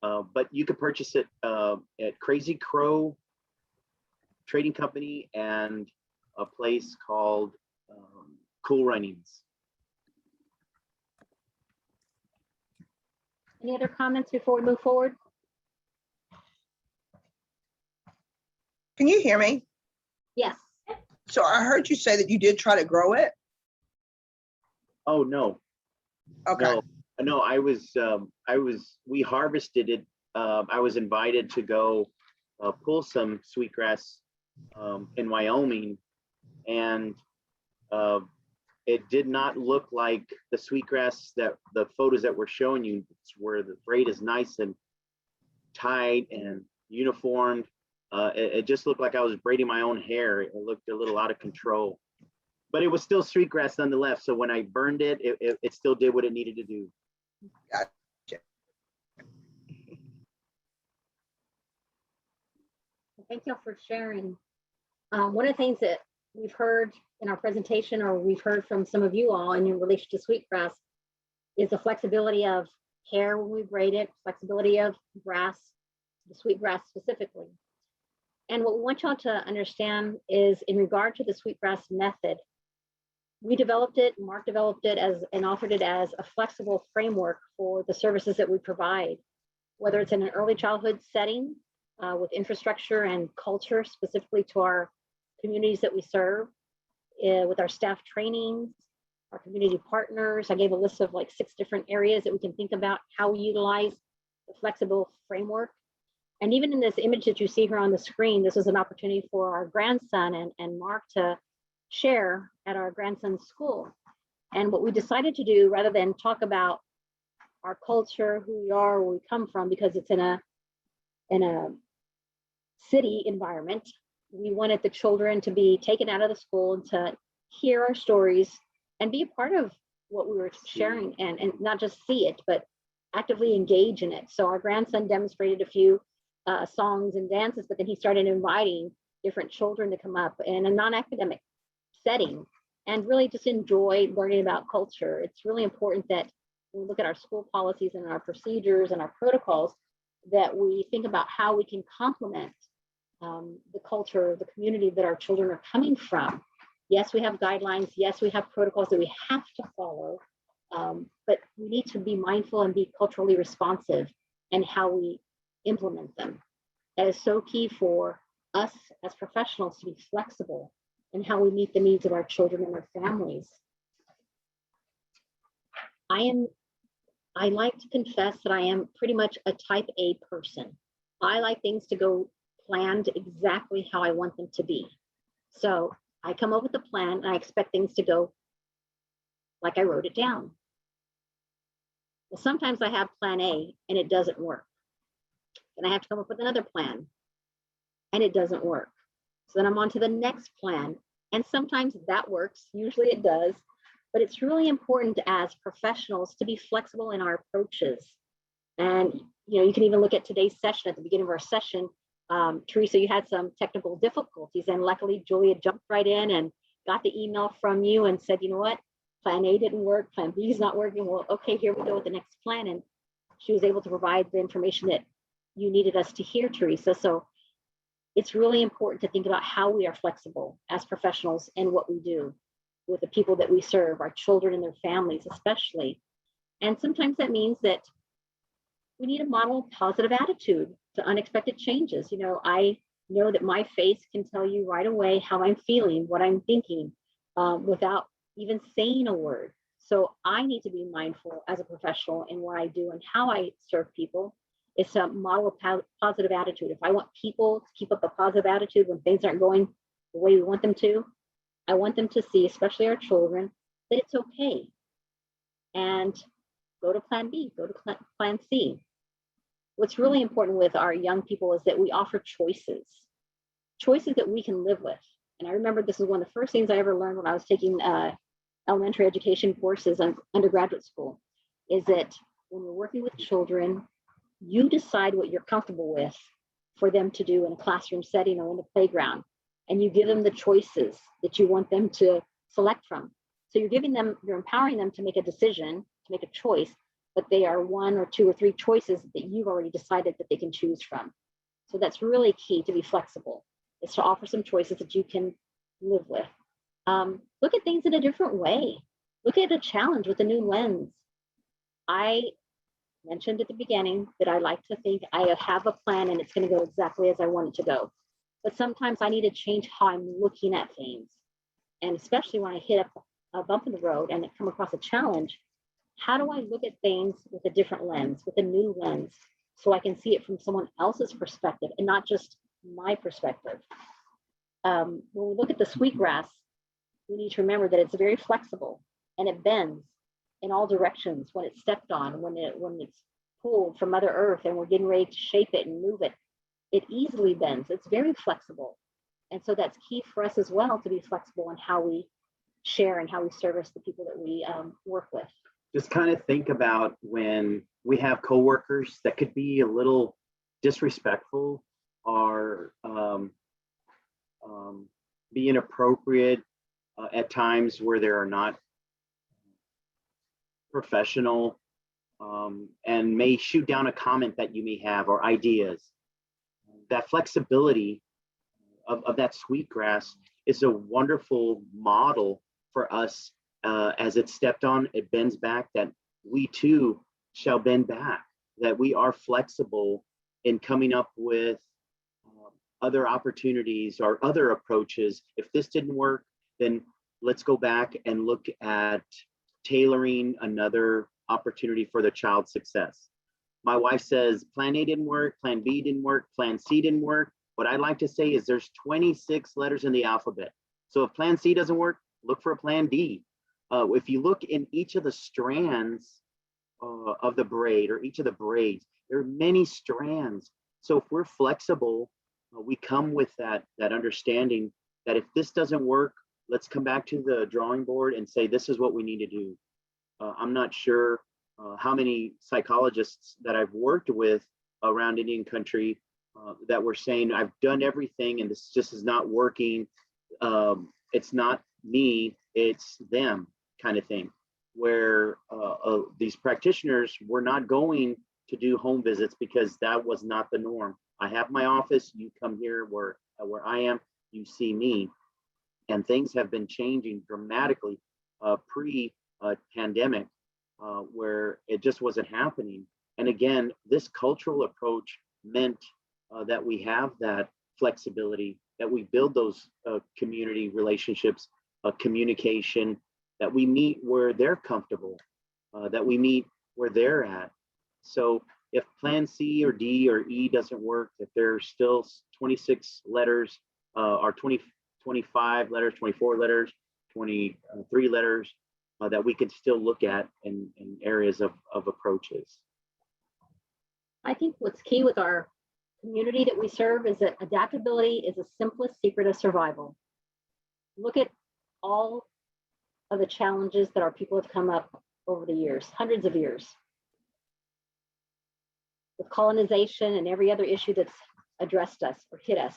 Speaker 3: But you could purchase it at Crazy Crow Trading Company and a place called Cool Runnings.
Speaker 2: Any other comments before we move forward?
Speaker 4: Can you hear me?
Speaker 2: Yes.
Speaker 4: So I heard you say that you did try to grow it.
Speaker 3: Oh, no.
Speaker 4: Okay.
Speaker 3: No, we harvested it. I was invited to go pull some sweetgrass in Wyoming, and it did not look like the sweetgrass that the photos that we're showing you, where the braid is nice and tight and uniformed. It just looked like I was braiding my own hair. It looked a little out of control, but it was still sweetgrass nonetheless. So when I burned it, it still did what it needed to do.
Speaker 4: Gotcha.
Speaker 2: Thank you for sharing. One of the things that we've heard in our presentation, or we've heard from some of you all in relation to sweetgrass, is the flexibility of hair when we braid it, flexibility of grass, the sweetgrass specifically. And what we want y'all to understand is, in regard to the Sweetgrass method, we developed it, Mark developed it as and offered it as a flexible framework for the services that we provide, whether it's in an early childhood setting with infrastructure and culture specifically to our communities that we serve, with our staff trainings, our community partners. I gave a list of like 6 different areas that we can think about how we utilize the flexible framework. And even in this image that you see here on the screen, this was an opportunity for our grandson and Mark to share at our grandson's school. And what we decided to do, rather than talk about our culture, who we are, where we come from, because it's in a city environment, we wanted the children to be taken out of the school and to hear our stories and be a part of what we were sharing, and not just see it, but actively engage in it. So our grandson demonstrated a few songs and dances, but then he started inviting different children to come up in a non-academic setting and really just enjoy learning about culture. It's really important that when we look at our school policies and our procedures and our protocols, that we think about how we can complement the culture, the community that our children are coming from. Yes, we have guidelines. Yes, we have protocols that we have to follow, but we need to be mindful and be culturally responsive in how we implement them. That is so key for us as professionals to be flexible in how we meet the needs of our children and their families. I like to confess that I am pretty much a type A person. I like things to go planned exactly how I want them to be. So I come up with a plan and I expect things to go like I wrote it down. Well, sometimes I have plan A and it doesn't work. Then I have to come up with another plan and it doesn't work. So then I'm on to the next plan. And sometimes that works, usually it does, but it's really important as professionals to be flexible in our approaches. And you can even look at today's session. At the beginning of our session, Teresa, you had some technical difficulties, and luckily Julia jumped right in and got the email from you and said, you know what, plan A didn't work, plan B is not working. Well, okay, here we go with the next plan. And she was able to provide the information that you needed us to hear, Teresa. So it's really important to think about how we are flexible as professionals and what we do with the people that we serve, our children and their families especially. And sometimes that means that we need to model a positive attitude to unexpected changes. I know that my face can tell you right away how I'm feeling, what I'm thinking, without even saying a word. So I need to be mindful as a professional in what I do and how I serve people. It's a model of positive attitude. If I want people to keep up a positive attitude when things aren't going the way we want them to, I want them to see, especially our children, that it's okay. And go to plan B, go to plan C. What's really important with our young people is that we offer choices that we can live with. And I remember this is one of the first things I ever learned when I was taking elementary education courses on undergraduate school, is that when you're working with children, you decide what you're comfortable with for them to do in a classroom setting or in the playground. And you give them the choices that you want them to select from. So you're empowering them to make a decision, to make a choice, but they are one or two or three choices that you've already decided that they can choose from. So that's really key, to be flexible, is to offer some choices that you can live with. Look at things in a different way. Look at a challenge with a new lens. I mentioned at the beginning that I like to think I have a plan and it's going to go exactly as I want it to go. But sometimes I need to change how I'm looking at things. And especially when I hit a bump in the road and come across a challenge, how do I look at things with a different lens, with a new lens, so I can see it from someone else's perspective and not just my perspective? When we look at the sweetgrass, we need to remember that it's very flexible and it bends in all directions when it's stepped on, when it's pulled from Mother Earth and we're getting ready to shape it and move it. It easily bends. It's very flexible. And so that's key for us as well, to be flexible in how we share and how we service the people that we work with.
Speaker 3: Just kind of think about when we have coworkers that could be a little disrespectful or be inappropriate at times where they are not professional, and may shoot down a comment that you may have or ideas. That flexibility of that sweetgrass is a wonderful model for us. As it's stepped on, it bends back, that we too shall bend back, that we are flexible in coming up with other opportunities or other approaches. If this didn't work, then let's go back and look at tailoring another opportunity for the child's success. My wife says plan A didn't work, plan B didn't work, plan C didn't work. What I'd like to say is there's 26 letters in the alphabet. So if plan C doesn't work, look for a plan D. If you look in each of the strands of the braid, or each of the braids, there are many strands. So if we're flexible, we come with that understanding that if this doesn't work, let's come back to the drawing board and say, this is what we need to do. I'm not sure how many psychologists that I've worked with around Indian country that were saying, I've done everything and this just is not working. It's not me, it's them, kind of thing, where these practitioners were not going to do home visits because that was not the norm. I have my office, you come here where I am, you see me. And things have been changing dramatically pre-pandemic, where it just wasn't happening. And again, this cultural approach meant that we have that flexibility, that we build those community relationships, communication, that we meet where they're comfortable, that we meet where they're at. So if plan C or D or E doesn't work, if there's still 26 letters or 25 letters, 24 letters, 23 letters that we can still look at in areas of approaches.
Speaker 2: I think what's key with our community that we serve is that adaptability is the simplest secret of survival. Look at all of the challenges that our people have come up over the years, hundreds of years. With colonization and every other issue that's addressed us or hit us,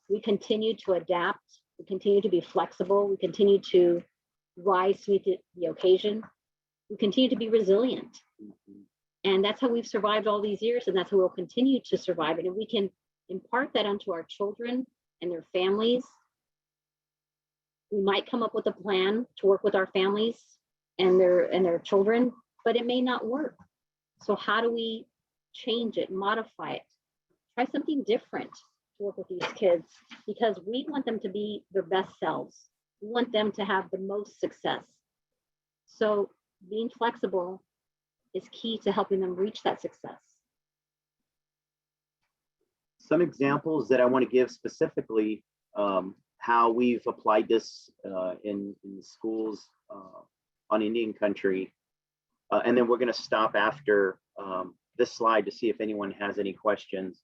Speaker 2: we continue to adapt, we continue to be flexible, we continue to rise to meet the occasion, we continue to be resilient. And that's how we've survived all these years, and that's how we'll continue to survive. And if we can impart that onto our children and their families, we might come up with a plan to work with our families and their children, but it may not work. So how do we change it, modify it, try something different? to work with these kids because we want them to be their best selves. We want them to have the most success. So being flexible is key to helping them reach that success.
Speaker 3: Some examples that I want to give specifically, how we've applied this in the schools on Indian country. And then we're going to stop after this slide to see if anyone has any questions.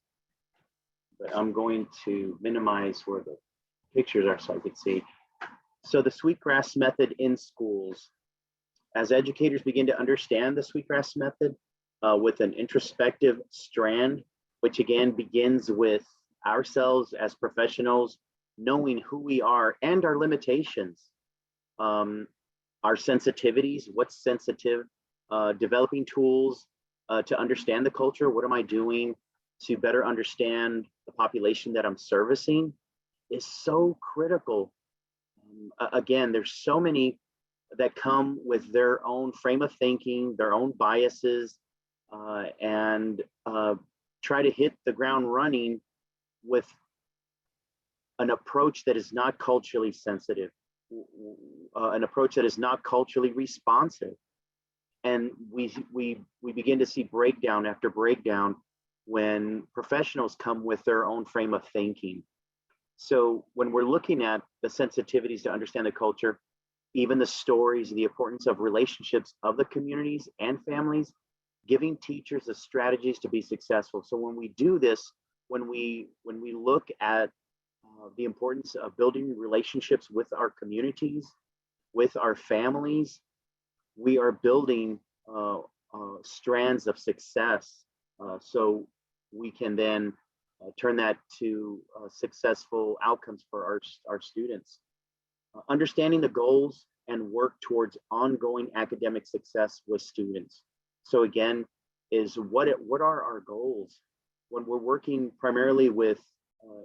Speaker 3: But I'm going to minimize where the pictures are so I could see. So the Sweetgrass Method in schools. As educators begin to understand the Sweetgrass Method with an introspective strand, which again begins with ourselves as professionals, knowing who we are and our limitations, our sensitivities, what's sensitive, developing tools to understand the culture. What am I doing to better understand the population that I'm servicing is so critical. Again, there's so many that come with their own frame of thinking, their own biases, and try to hit the ground running with an approach that is not culturally sensitive, an approach that is not culturally responsive. And we begin to see breakdown after breakdown when professionals come with their own frame of thinking. So when we're looking at the sensitivities to understand the culture, even the stories, the importance of relationships of the communities and families, giving teachers the strategies to be successful. So when we do this, when we look at the importance of building relationships with our communities, with our families, we are building strands of success. So we can then turn that to successful outcomes for our students. Understanding the goals and work towards ongoing academic success with students. So again, is what are our goals? When we're working primarily with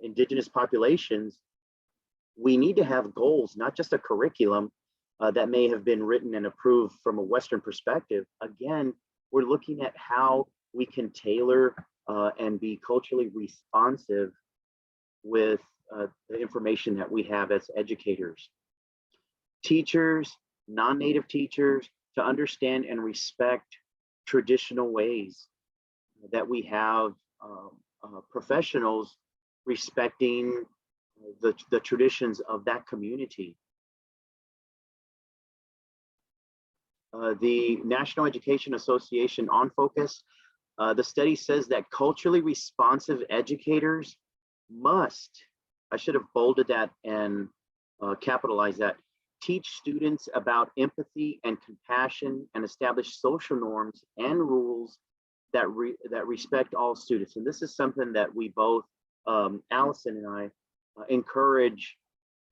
Speaker 3: Indigenous populations, we need to have goals, not just a curriculum that may have been written and approved from a Western perspective. Again, we're looking at how we can tailor and be culturally responsive with the information that we have as educators. Teachers, non-native teachers, to understand and respect traditional ways that we have professionals respecting the traditions of that community. The National Education Association on Focus, the study says that culturally responsive educators must, I should have bolded that and capitalized that, teach students about empathy and compassion and establish social norms and rules that respect all students. And this is something that we both, Allison and I, encourage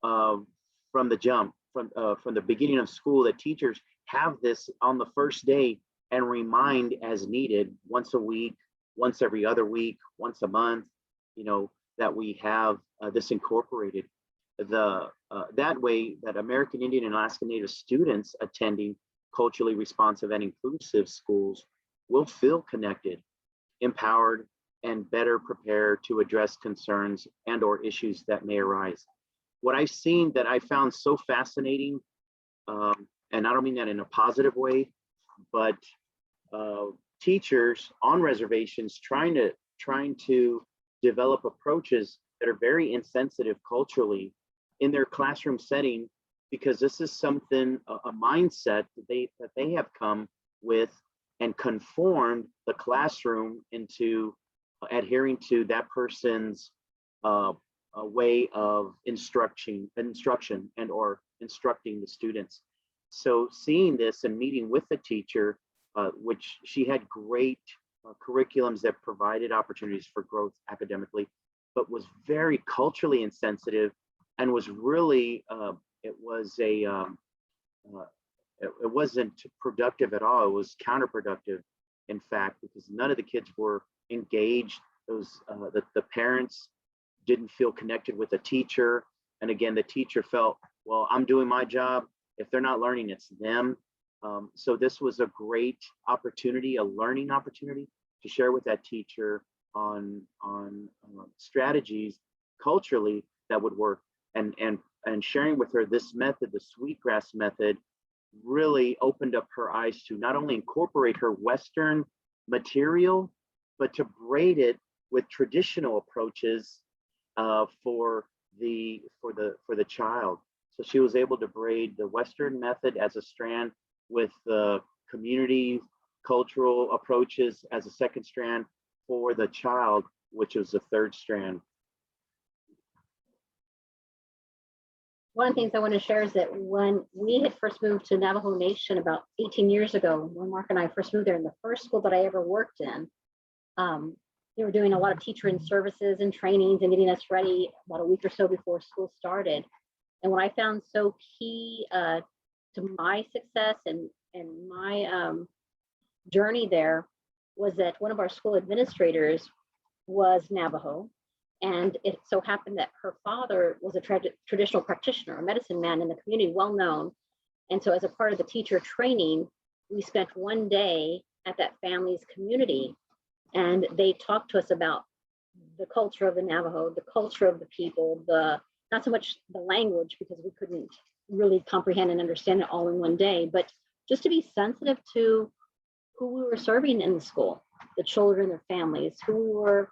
Speaker 3: from the jump, from the beginning of school, that teachers have this on the first day and remind as needed, once a week, once every other week, once a month, that we have this incorporated. That way that American Indian and Alaska Native students attending culturally responsive and inclusive schools will feel connected, empowered, and better prepared to address concerns and or issues that may arise. What I've seen that I found so fascinating, and I don't mean that in a positive way, but teachers on reservations trying to develop approaches that are very insensitive culturally in their classroom setting, because this is something, a mindset that they have come with and conformed the classroom into adhering to that person's way of instruction and or instructing the students. So seeing this and meeting with the teacher, which she had great curriculums that provided opportunities for growth academically, but was very culturally insensitive and was really, it wasn't productive at all. It was counterproductive, in fact, because none of the kids were engaged. The parents didn't feel connected with the teacher. And again, the teacher felt, well, I'm doing my job. If they're not learning, it's them. So this was a great opportunity, a learning opportunity to share with that teacher strategies culturally that would work, and sharing with her this method, the Sweetgrass Method, really opened up her eyes to not only incorporate her Western material, but to braid it with traditional approaches for the child. So she was able to braid the Western method as a strand with the community cultural approaches as a second strand for the child, which was the third strand.
Speaker 2: One of the things I want to share is that when we had first moved to Navajo Nation about 18 years ago, when Mark and I first moved there, in the first school that I ever worked in, they were doing a lot of teacher in services and trainings and getting us ready about a week or so before school started. And what I found so key to my success and my journey there was that one of our school administrators was Navajo. And it so happened that her father was a traditional practitioner, a medicine man in the community, well known. And so as a part of the teacher training, we spent one day at that family's community, and they talked to us about the culture of the Navajo, the culture of the people, not so much the language, because we couldn't really comprehend and understand it all in one day, but just to be sensitive to who we were serving in the school, the children, their families, who we were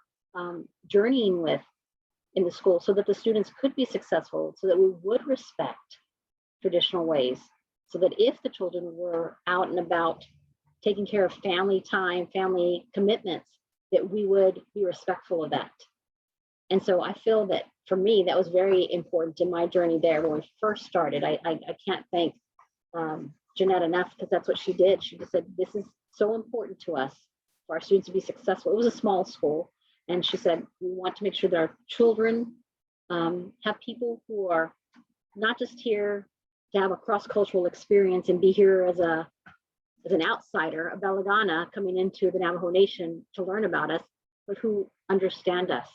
Speaker 2: journeying with in the school, so that the students could be successful, so that we would respect traditional ways, so that if the children were out and about taking care of family time, family commitments, that we would be respectful of that. And so I feel that for me, that was very important in my journey there when we first started. I can't thank Jeanette enough, because that's what she did. She just said, this is so important to us for our students to be successful. It was a small school. And she said, we want to make sure that our children have people who are not just here to have a cross-cultural experience and be here as an outsider, a Belagana coming into the Navajo Nation to learn about us, but who understand us,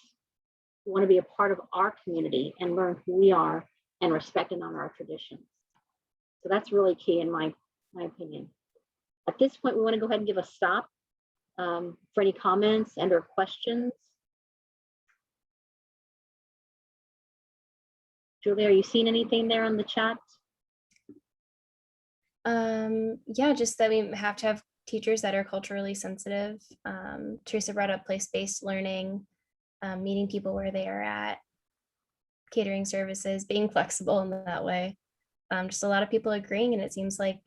Speaker 2: who want to be a part of our community and learn who we are and respect and honor our traditions. So that's really key in my opinion. At this point, we want to go ahead and give a stop for any comments and or questions. Julie, are you seeing anything there on the chat?
Speaker 1: Yeah, just that we have to have teachers that are culturally sensitive. Teresa brought up place-based learning, meeting people where they are at, catering services, being flexible in that way. Just a lot of people agreeing, and it seems like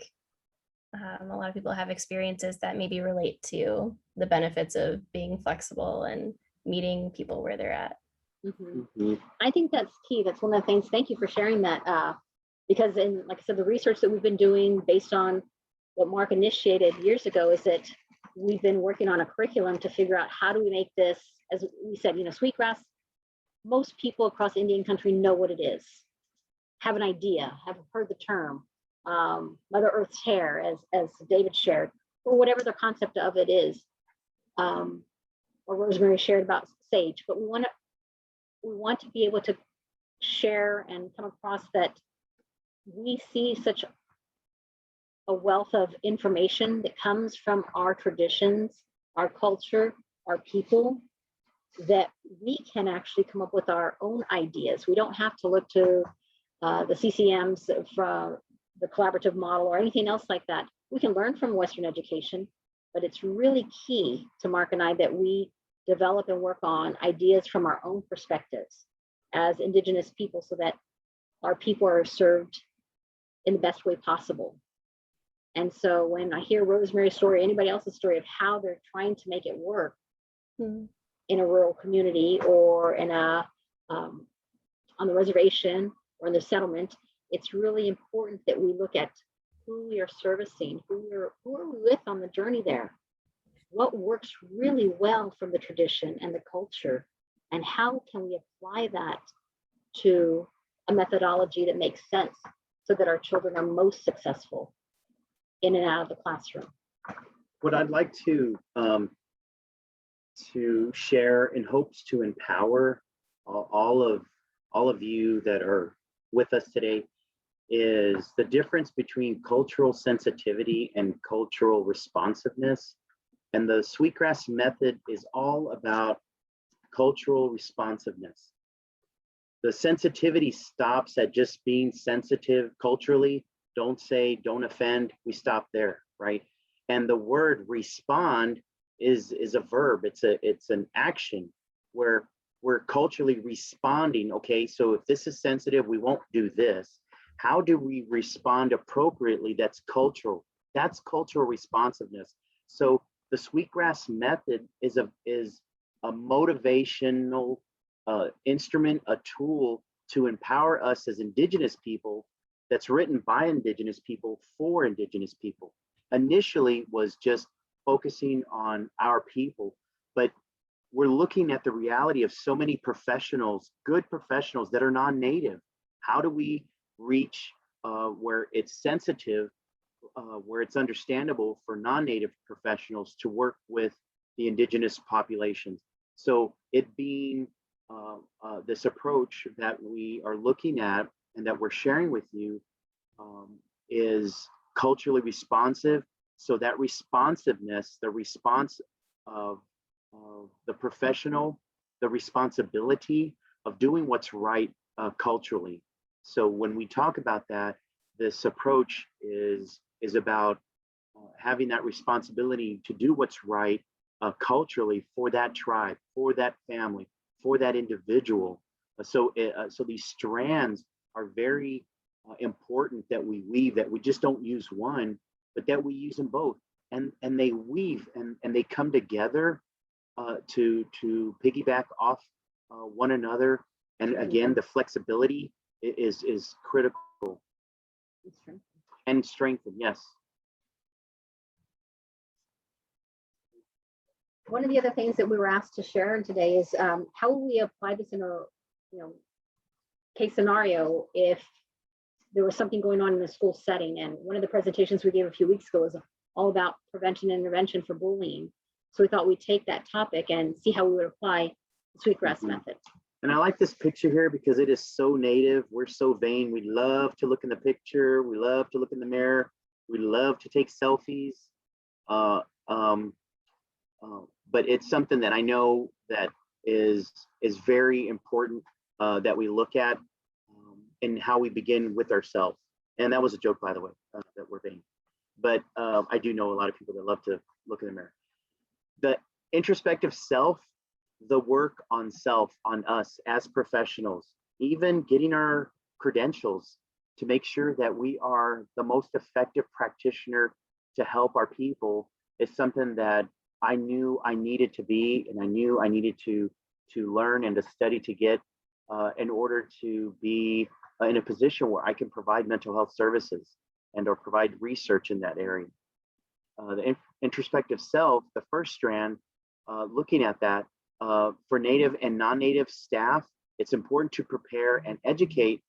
Speaker 1: a lot of people have experiences that maybe relate to the benefits of being flexible and meeting people where they're at.
Speaker 2: Mm-hmm. I think that's key. That's one of the things. Thank you for sharing that. Because like I said, the research that we've been doing based on what Mark initiated years ago is that we've been working on a curriculum to figure out how do we make this, as we said, Sweetgrass, most people across Indian country know what it is, have an idea, have heard the term, Mother Earth's hair, as David shared, or whatever the concept of it is, or Rosemary shared about sage. But we want to be able to share and come across that we see such a wealth of information that comes from our traditions, our culture, our people, that we can actually come up with our own ideas. We don't have to look to the CCMs from the collaborative model or anything else like that. We can learn from Western education, but it's really key to Mark and I that we develop and work on ideas from our own perspectives as Indigenous people, so that our people are served in the best way possible. And so when I hear Rosemary's story, anybody else's story of how they're trying to make it work in a rural community or in a on the reservation or in the settlement, it's really important that we look at who we are servicing, who are we with on the journey there, what works really well from the tradition and the culture, and how can we apply that to a methodology that makes sense so that our children are most successful in and out of the classroom.
Speaker 3: What I'd like to share in hopes to empower all of you that are with us today is the difference between cultural sensitivity and cultural responsiveness. And the Sweetgrass Method is all about cultural responsiveness. The sensitivity stops at just being sensitive culturally. Don't say, don't offend, we stop there, right? And the word respond is a verb, it's an action where we're culturally responding. Okay, so if this is sensitive, we won't do this. How do we respond appropriately? That's cultural. That's cultural responsiveness. So the Sweetgrass Method is a motivational instrument, a tool to empower us as Indigenous people, that's written by Indigenous people for Indigenous people. Initially was just focusing on our people, but we're looking at the reality of so many professionals, good professionals that are non-native. How do we reach where it's sensitive, where it's understandable for non-native professionals to work with the Indigenous populations? So it being this approach that we are looking at and that we're sharing with you is culturally responsive. So that responsiveness, the response of the professional, the responsibility of doing what's right culturally. So when we talk about that, this approach is about having that responsibility to do what's right culturally for that tribe, for that family, for that individual. So these strands are very important that we weave, that we just don't use one, but that we use them both. And they weave and they come together to piggyback off one another. And again, the flexibility is critical. And strengthen, yes.
Speaker 2: One of the other things that we were asked to share today is how will we apply this in a case scenario if there was something going on in the school setting. And one of the presentations we gave a few weeks ago was all about prevention and intervention for bullying. So we thought we'd take that topic and see how we would apply the Sweetgrass Method.
Speaker 3: And I like this picture here because it is so native. We're so vain. We love to look in the picture. We love to look in the mirror. We love to take selfies. But it's something that I know that is very important that we look at in how we begin with ourselves. And that was a joke, by the way, that we're vain. But I do know a lot of people that love to look in the mirror. The introspective self, the work on self, on us as professionals, even getting our credentials to make sure that we are the most effective practitioner to help our people is something that I knew I needed to be, and I knew I needed to learn and to study to get in order to be in a position where I can provide mental health services and or provide research in that area. The introspective self, the first strand, looking at that, for Native and non-Native staff, it's important to prepare and educate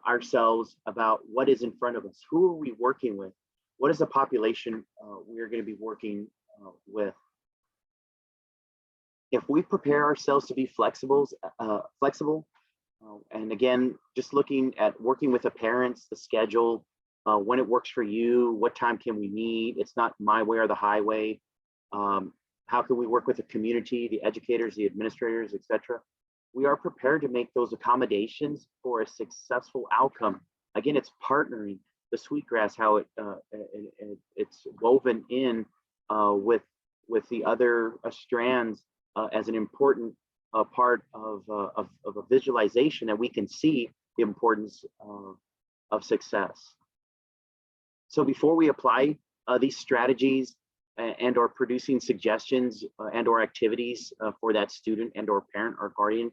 Speaker 3: ourselves about what is in front of us. Who are we working with? What is the population we're going to be working with? If we prepare ourselves to be flexible, and again, just looking at working with the parents, the schedule, when it works for you, what time can we meet? It's not my way or the highway. How can we work with the community, the educators, the administrators, etc.? We are prepared to make those accommodations for a successful outcome. Again, it's partnering. The Sweetgrass, how it's woven in with the other strands as an important part of a visualization that we can see the importance of success. So before we apply these strategies and or producing suggestions and or activities for that student and or parent or guardian,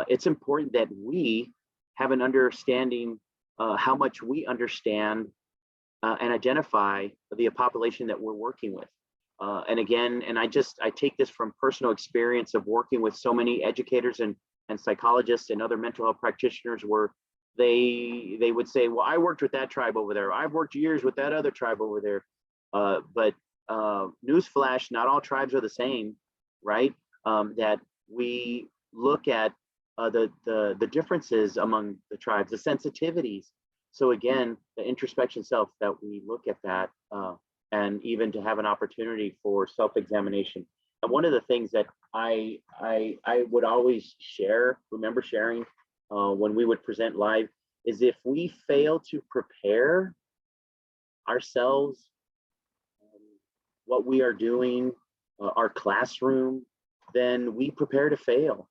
Speaker 3: it's important that we have an understanding how much we understand and identify the population that we're working with. And again, and I take this from personal experience of working with so many educators and psychologists and other mental health practitioners where they would say, well, I worked with that tribe over there. I've worked years with that other tribe over there. But newsflash, not all tribes are the same, right? That we look at the differences among the tribes, the sensitivities. So again, the introspection self, that we look at that and even to have an opportunity for self-examination. And one of the things that I would always remember sharing when we would present live, is if we fail to prepare ourselves, what we are doing, our classroom, then we prepare to fail.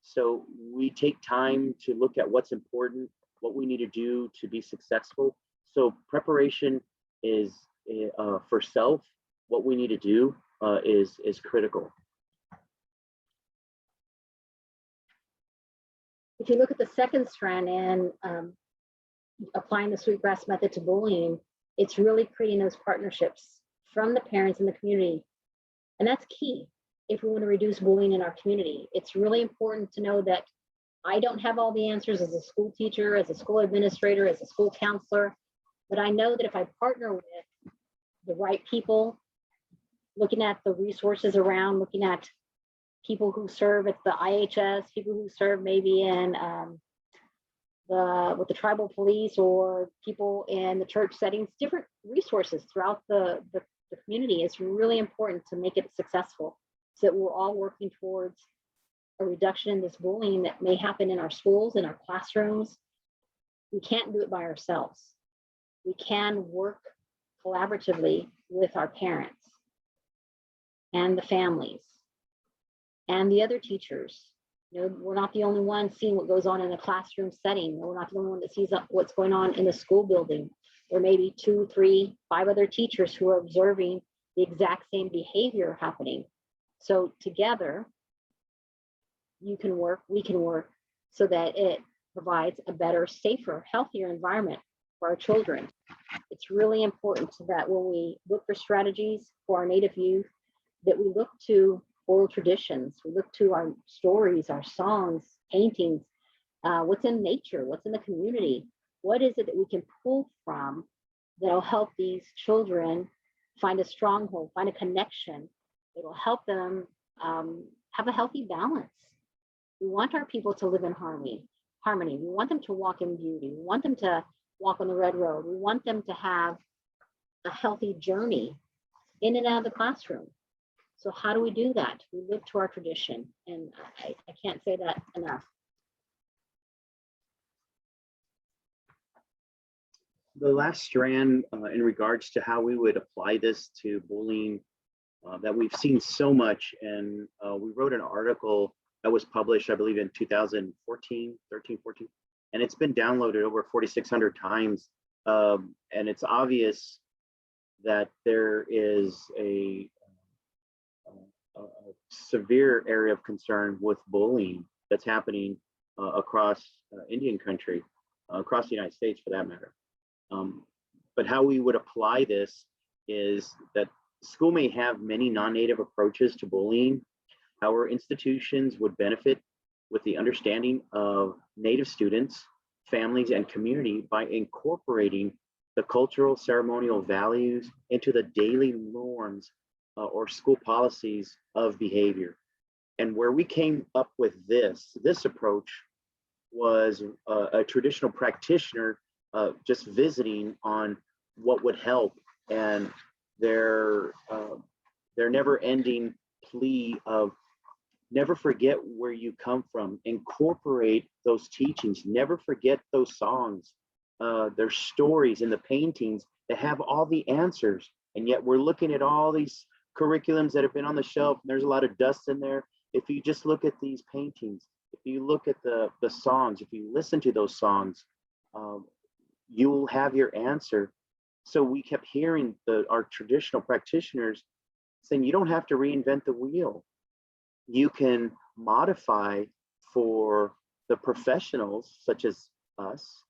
Speaker 3: So we take time to look at what's important, what we need to do to be successful. So preparation is for self, what we need to do is critical.
Speaker 2: If you look at the second strand and applying the Sweetgrass method to bullying, it's really creating those partnerships from the parents and the community. And that's key if we want to reduce bullying in our community. It's really important to know that I don't have all the answers as a school teacher, as a school administrator, as a school counselor, but I know that if I partner with the right people, looking at the resources around, looking at people who serve at the IHS, people who serve maybe in with the tribal police, or people in the church settings, different resources throughout the community. It's really important to make it successful so that we're all working towards a reduction in this bullying that may happen in our schools, in our classrooms. We can't do it by ourselves. We can work collaboratively with our parents and the families and the other teachers. You know, we're not the only one seeing what goes on in a classroom setting. We're not the only one that sees what's going on in the school building. There may be 2, 3, 5 other teachers who are observing the exact same behavior happening. So together, you can work, we can work, so that it provides a better, safer, healthier environment for our children. It's really important that when we look for strategies for our Native youth, that we look to oral traditions, we look to our stories, our songs, paintings, what's in nature, what's in the community. What is it that we can pull from that'll help these children find a stronghold, find a connection that will help them have a healthy balance. We want our people to live in harmony. We want them to walk in beauty. We want them to walk on the red road. We want them to have a healthy journey in and out of the classroom. So how do we do that? We live to our tradition, and I can't say that enough.
Speaker 3: The last strand in regards to how we would apply this to bullying that we've seen so much, and we wrote an article that was published, I believe, in 2014, 13, 14, and it's been downloaded over 4,600 times. And it's obvious that there is a severe area of concern with bullying that's happening across Indian country, across the United States for that matter. But how we would apply this is that school may have many non-native approaches to bullying. Our institutions would benefit with the understanding of Native students, families, and community by incorporating the cultural ceremonial values into the daily norms or school policies of behavior. And where we came up with this approach was a traditional practitioner just visiting on what would help, and their never-ending plea of never forget where you come from, incorporate those teachings, never forget those songs, their stories and the paintings that have all the answers. And yet we're looking at all these curriculums that have been on the shelf, and there's a lot of dust in there. If you just look at these paintings, if you look at the songs, if you listen to those songs, you will have your answer. So we kept hearing our traditional practitioners saying, you don't have to reinvent the wheel. You can modify for the professionals such as us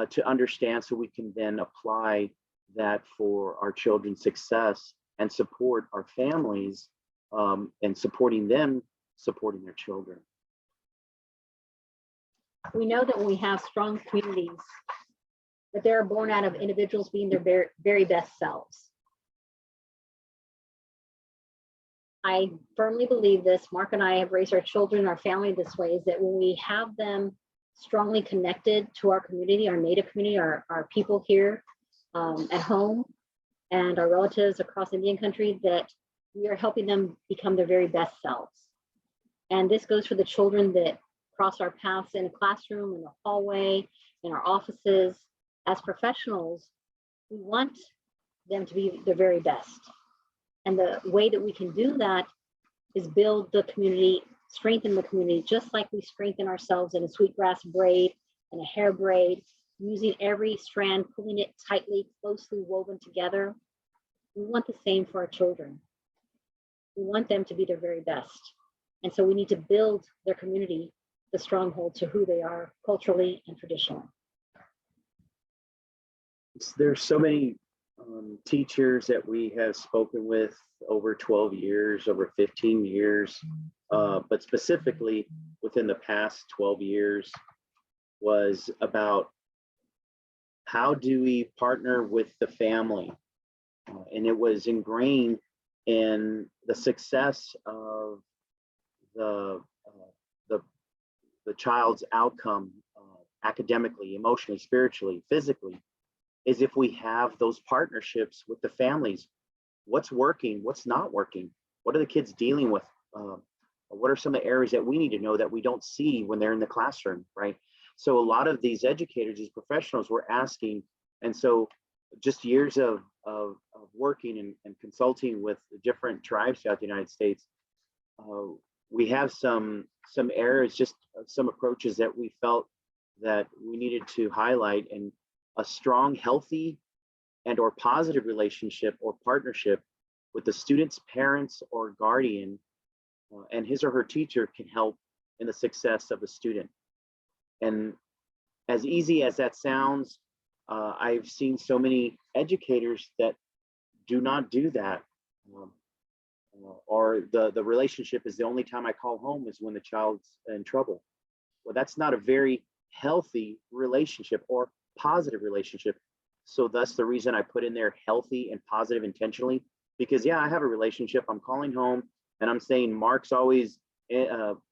Speaker 3: to understand, so we can then apply that for our children's success and support our families and supporting them, supporting their children.
Speaker 2: We know that when we have strong communities, that they're born out of individuals being their very, very best selves. I firmly believe this. Mark and I have raised our children, our family this way, is that when we have them strongly connected to our community, our Native community, our people here at home, and our relatives across Indian country, that we are helping them become their very best selves. And this goes for the children that cross our paths in a classroom, in the hallway, in our offices. As professionals, we want them to be the very best. And the way that we can do that is build the community, strengthen the community, just like we strengthen ourselves in a sweetgrass braid and a hair braid, using every strand, pulling it tightly, closely woven together. We want the same for our children. We want them to be their very best. And so we need to build their community, the stronghold to who they are culturally and traditionally.
Speaker 3: There's so many teachers that we have spoken with over 12 years, over 15 years, but specifically within the past 12 years was about how do we partner with the family? And it was ingrained in the success of the child's outcome academically, emotionally, spiritually, physically, is if we have those partnerships with the families. What's working, what's not working, what are the kids dealing with, what are some of the areas that we need to know that we don't see when they're in the classroom, right? So a lot of these educators, these professionals were asking, and so just years of working and consulting with the different tribes throughout the United States, we have some areas, just some approaches that we felt that we needed to highlight. And a strong, healthy, and or positive relationship or partnership with the student's parents or guardian and his or her teacher can help in the success of the student. And as easy as that sounds, I've seen so many educators that do not do that. Or the relationship is the only time I call home is when the child's in trouble. Well, that's not a very healthy relationship or positive relationship. So thus the reason I put in there healthy and positive intentionally, because yeah, I have a relationship. I'm calling home and I'm saying Mark's always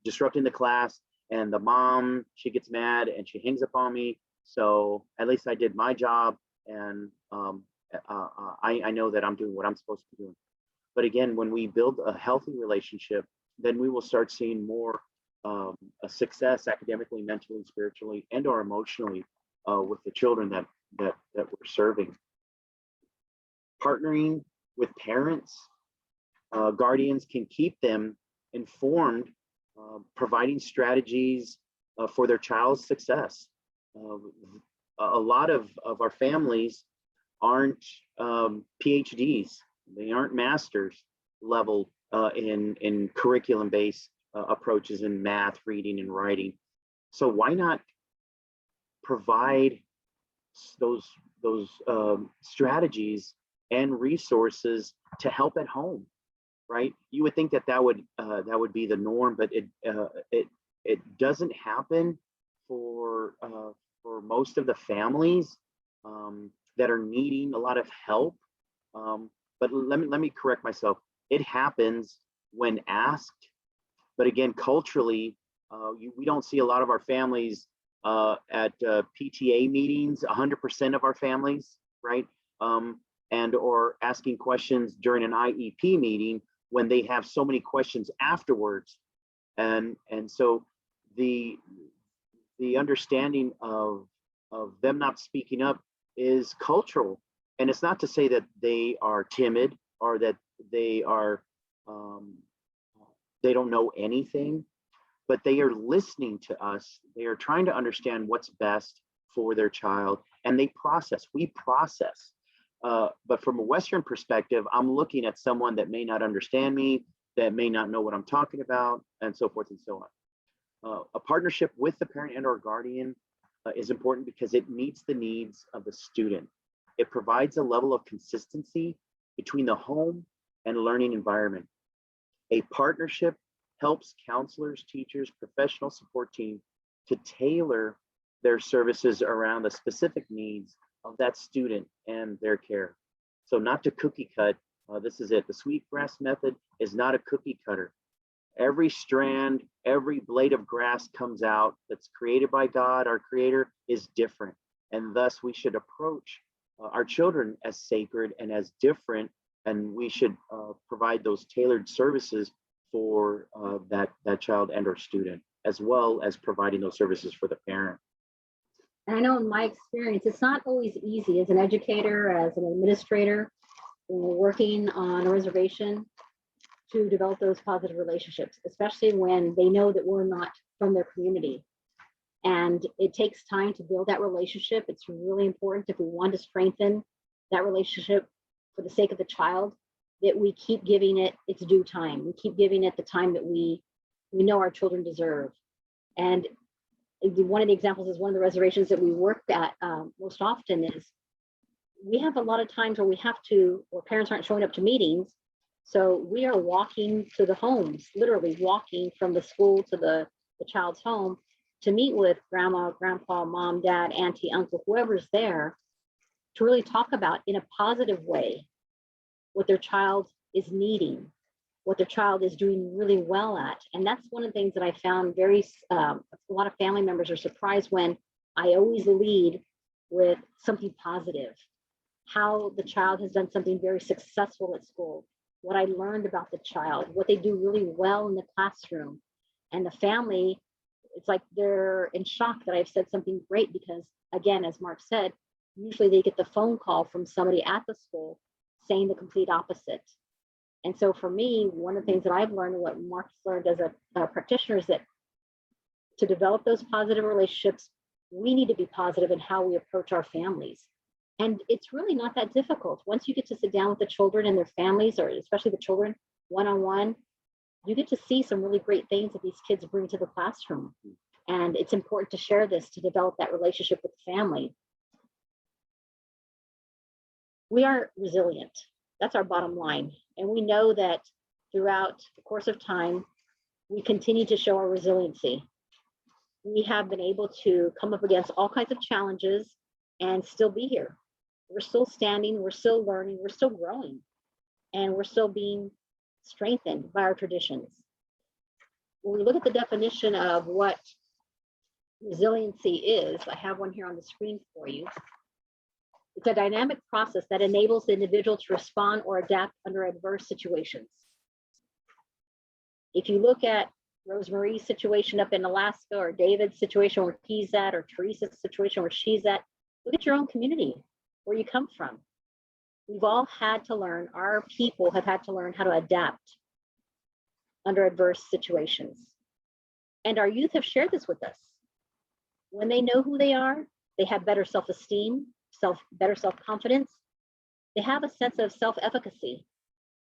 Speaker 3: disrupting the class, and the mom, she gets mad and she hangs up on me. So at least I did my job, and I know that I'm doing what I'm supposed to be doing. But again, when we build a healthy relationship, then we will start seeing more a success academically, mentally, spiritually, and or emotionally with the children that we're serving. Partnering with parents, guardians can keep them informed, providing strategies for their child's success. A lot of our families aren't PhDs, they aren't masters level in curriculum-based approaches in math, reading, and writing. So why not provide those strategies and resources to help at home, right? You would think that would be the norm, but it doesn't happen for most of the families that are needing a lot of help. But let me correct myself. It happens when asked, but again, culturally, we don't see a lot of our families at PTA meetings, 100% of our families, right? And or asking questions during an IEP meeting when they have so many questions afterwards. And so the understanding of them not speaking up is cultural. And it's not to say that they are timid or that they are they don't know anything, but they are listening to us. They are trying to understand what's best for their child, and we process. But from a Western perspective, I'm looking at someone that may not understand me, that may not know what I'm talking about, and so forth and so on. A partnership with the parent and or guardian is important because it meets the needs of the student. It provides a level of consistency between the home and learning environment. A partnership helps counselors, teachers, professional support team to tailor their services around the specific needs of that student and their care. So not to cookie cut, this is it. The Sweetgrass Method is not a cookie cutter. Every strand, every blade of grass comes out that's created by God, our creator, is different. And thus we should approach our children as sacred and as different, and we should provide those tailored services for that child and or student, as well as providing those services for the parent.
Speaker 2: And I know in my experience, it's not always easy as an educator, as an administrator, when we're working on a reservation to develop those positive relationships, especially when they know that we're not from their community. And it takes time to build that relationship. It's really important if we want to strengthen that relationship for the sake of the child, that we keep giving it its due time. We keep giving it the time that we know our children deserve. And one of the examples is one of the reservations that we worked at most often is we have a lot of times where we have to, or parents aren't showing up to meetings. So we are walking to the homes, literally walking from the school to the child's home to meet with grandma, grandpa, mom, dad, auntie, uncle, whoever's there, to really talk about in a positive way what their child is needing, what their child is doing really well at. And that's one of the things that I found a lot of family members are surprised when I always lead with something positive, how the child has done something very successful at school, what I learned about the child, what they do really well in the classroom. And the family, it's like they're in shock that I've said something great because, again, as Mark said, usually they get the phone call from somebody at the school saying the complete opposite. And so for me, one of the things that I've learned and what Mark's learned as a practitioner is that to develop those positive relationships, we need to be positive in how we approach our families. And it's really not that difficult. Once you get to sit down with the children and their families, or especially the children one-on-one, you get to see some really great things that these kids bring to the classroom. And it's important to share this to develop that relationship with the family. We are resilient. That's our bottom line. And we know that throughout the course of time, we continue to show our resiliency. We have been able to come up against all kinds of challenges and still be here. We're still standing, we're still learning, we're still growing, and we're still being strengthened by our traditions. When we look at the definition of what resiliency is, I have one here on the screen for you. It's a dynamic process that enables the individual to respond or adapt under adverse situations. If you look at Rosemary's situation up in Alaska, or David's situation where he's at, or Teresa's situation where she's at, look at your own community, where you come from. We've all had to learn, our people have had to learn how to adapt under adverse situations. And our youth have shared this with us. When they know who they are, they have better self-esteem, better self-confidence. They have a sense of self-efficacy,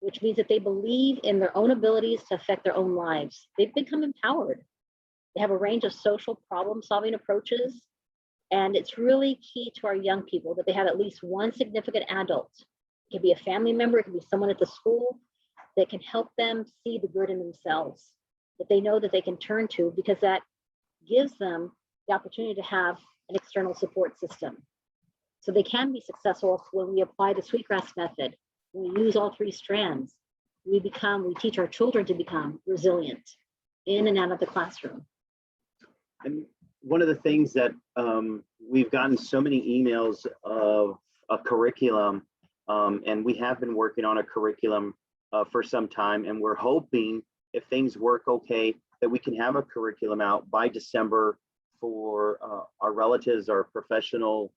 Speaker 2: which means that they believe in their own abilities to affect their own lives. They've become empowered. They have a range of social problem-solving approaches. And it's really key to our young people that they have at least one significant adult. It can be a family member, it can be someone at the school that can help them see the good in themselves, that they know that they can turn to, because that gives them the opportunity to have an external support system. So they can be successful when we apply the Sweetgrass Method. When we use all three strands, we teach our children to become resilient in and out of the classroom.
Speaker 3: And one of the things that we've gotten so many emails of a curriculum, and we have been working on a curriculum for some time, and we're hoping, if things work okay, that we can have a curriculum out by December for our relatives, our professional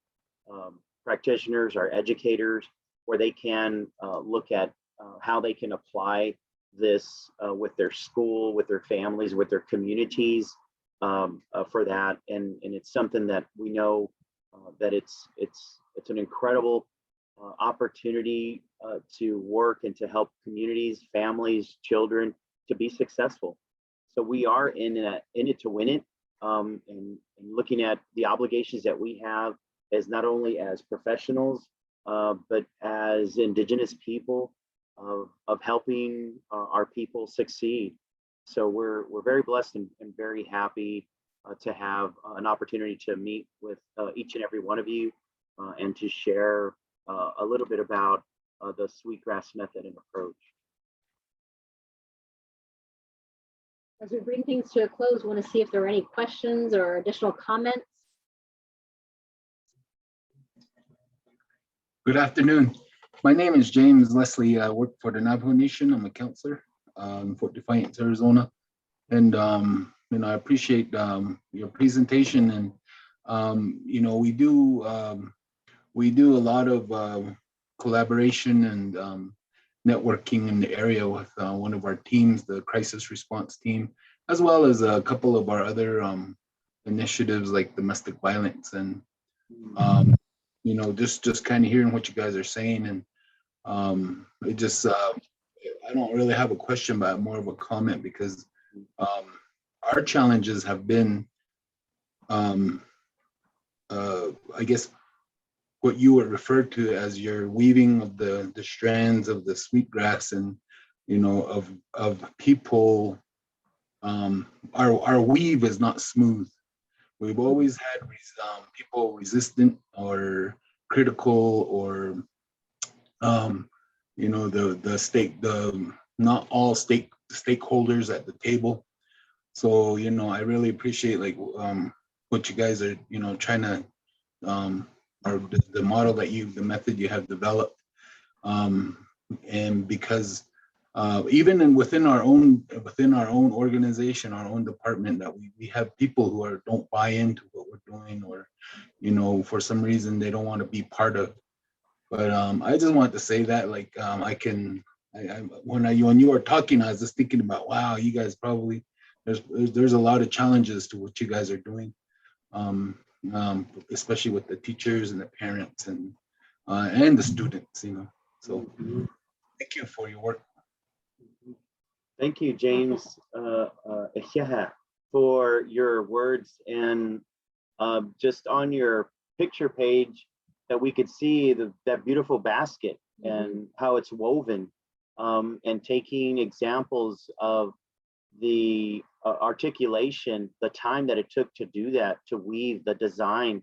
Speaker 3: practitioners, our educators, where they can look at how they can apply this with their school, with their families, with their communities, for that. And it's something that we know that it's an incredible opportunity to work and to help communities, families, children to be successful. So we are in it to win it, and looking at the obligations that we have as not only as professionals, but as Indigenous people of helping our people succeed. So we're very blessed and very happy to have an opportunity to meet with each and every one of you and to share a little bit about the Sweetgrass Method and approach.
Speaker 2: As we bring things to a close, I want to see if there are any questions or additional comments.
Speaker 6: Good afternoon. My name is James Leslie. I work for the Navajo Nation. I'm a counselor. Fort Defiance, Arizona. And, you know, I appreciate your presentation. And, you know, we do a lot of collaboration and networking in the area with one of our teams, the crisis response team, as well as a couple of our other initiatives like domestic violence. And, you know, just kind of hearing what you guys are saying. And it just, I don't really have a question, but more of a comment, because our challenges have been, I guess, what you would refer to as your weaving of the strands of the sweetgrass, and, you know, of people. Our weave is not smooth. We've always had people resistant or critical, or you know, the not all stakeholders at the table. So, you know, I really appreciate like what you guys are, you know, trying to or the model that the method you have developed. And because even within our own organization, our own department, that we have people who don't buy into what we're doing, or, you know, for some reason they don't want to be part of. But I just wanted to say that, like, when you were talking, I was just thinking about, wow, you guys probably, there's a lot of challenges to what you guys are doing, especially with the teachers and the parents and the students, you know. So thank you for your work.
Speaker 3: Thank you, James, for your words. And just on your picture page, that we could see that beautiful basket and how it's woven, and taking examples of the articulation, the time that it took to do that, to weave the design.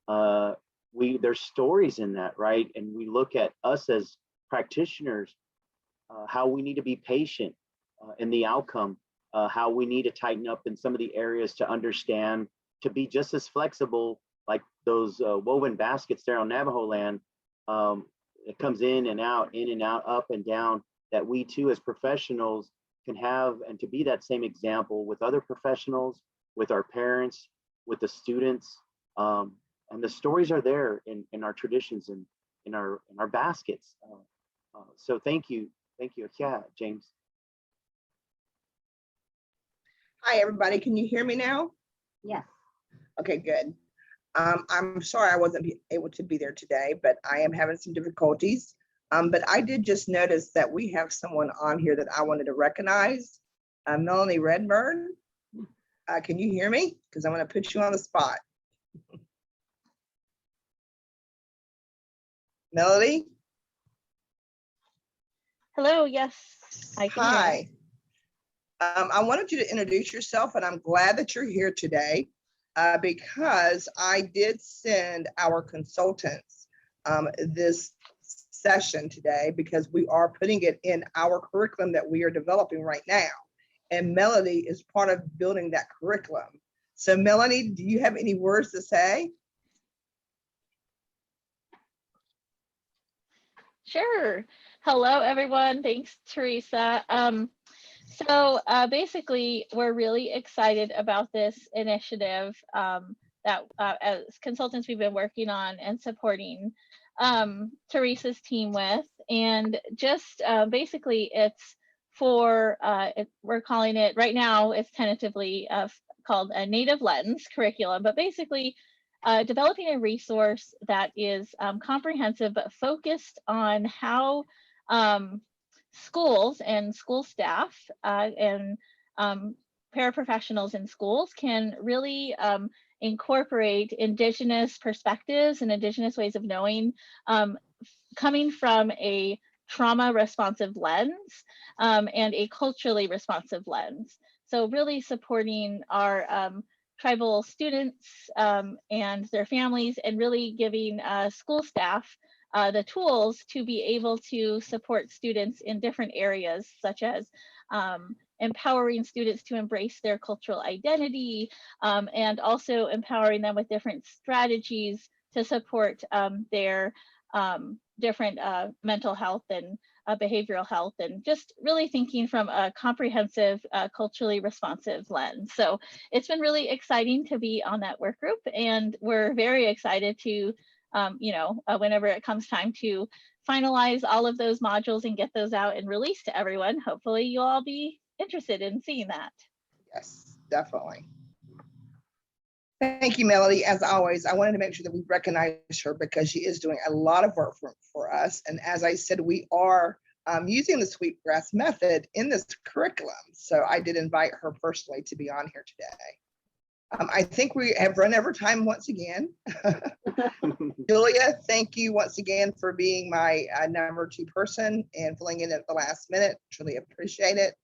Speaker 3: There's stories in that, right? And we look at us as practitioners, how we need to be patient in the outcome, how we need to tighten up in some of the areas to understand, to be just as flexible, like those woven baskets there on Navajo land. It comes in and out, up and down, that we too as professionals can have, and to be that same example with other professionals, with our parents, with the students. And the stories are there in our traditions and in our baskets. So thank you. Yeah, James.
Speaker 4: Hi, everybody. Can you hear me now?
Speaker 2: Yes.
Speaker 4: Okay, good. I'm sorry I wasn't able to be there today, but I am having some difficulties. But I did just notice that we have someone on here that I wanted to recognize, Melanie Redburn. Can you hear me? Because I'm going to put you on the spot. Melody?
Speaker 7: Hello, yes, I can hear you.
Speaker 4: Hi. I wanted you to introduce yourself, and I'm glad that you're here today because I did send our consultants this session today, because we are putting it in our curriculum that we are developing right now. And Melody is part of building that curriculum. So Melanie, do you have any words to say?
Speaker 7: Sure. Hello, everyone. Thanks, Teresa. So basically, we're really excited about this initiative that as consultants we've been working on and supporting Teresa's team with. And just basically, it's for, we're calling it, right now, it's tentatively called a Native Lens curriculum, but basically, developing a resource that is comprehensive but focused on how schools and school staff and paraprofessionals in schools can really incorporate Indigenous perspectives and Indigenous ways of knowing, coming from a trauma responsive lens and a culturally responsive lens. So really supporting our tribal students and their families, and really giving school staff the tools to be able to support students in different areas, such as empowering students to embrace their cultural identity, and also empowering them with different strategies to support their different mental health and behavioral health, and just really thinking from a comprehensive, culturally responsive lens. So it's been really exciting to be on that work group, and we're very excited to, whenever it comes time to finalize all of those modules and get those out and release to everyone, hopefully you'll all be interested in seeing that.
Speaker 4: Yes, definitely. Thank you, Melody. As always, I wanted to make sure that we recognize her because she is doing a lot of work for us. And as I said, we are using the Sweetgrass Method in this curriculum. So I did invite her personally to be on here today. I think we have run over time once again. Julia, thank you once again for being my number 2 person and filling in at the last minute. Truly appreciate it.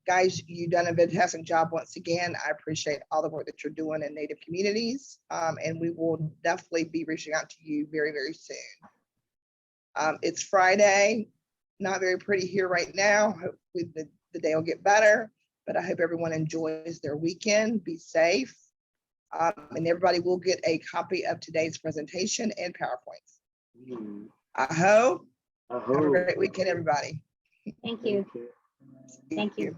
Speaker 4: Guys, you've done a fantastic job once again. I appreciate all the work that you're doing in Native communities, and we will definitely be reaching out to you very, very soon. It's Friday, not very pretty here right now. Hopefully the day will get better, but I hope everyone enjoys their weekend. Be safe, and everybody will get a copy of today's presentation and PowerPoints. Aho. Have a great weekend, everybody.
Speaker 2: Thank you.
Speaker 4: Thank you.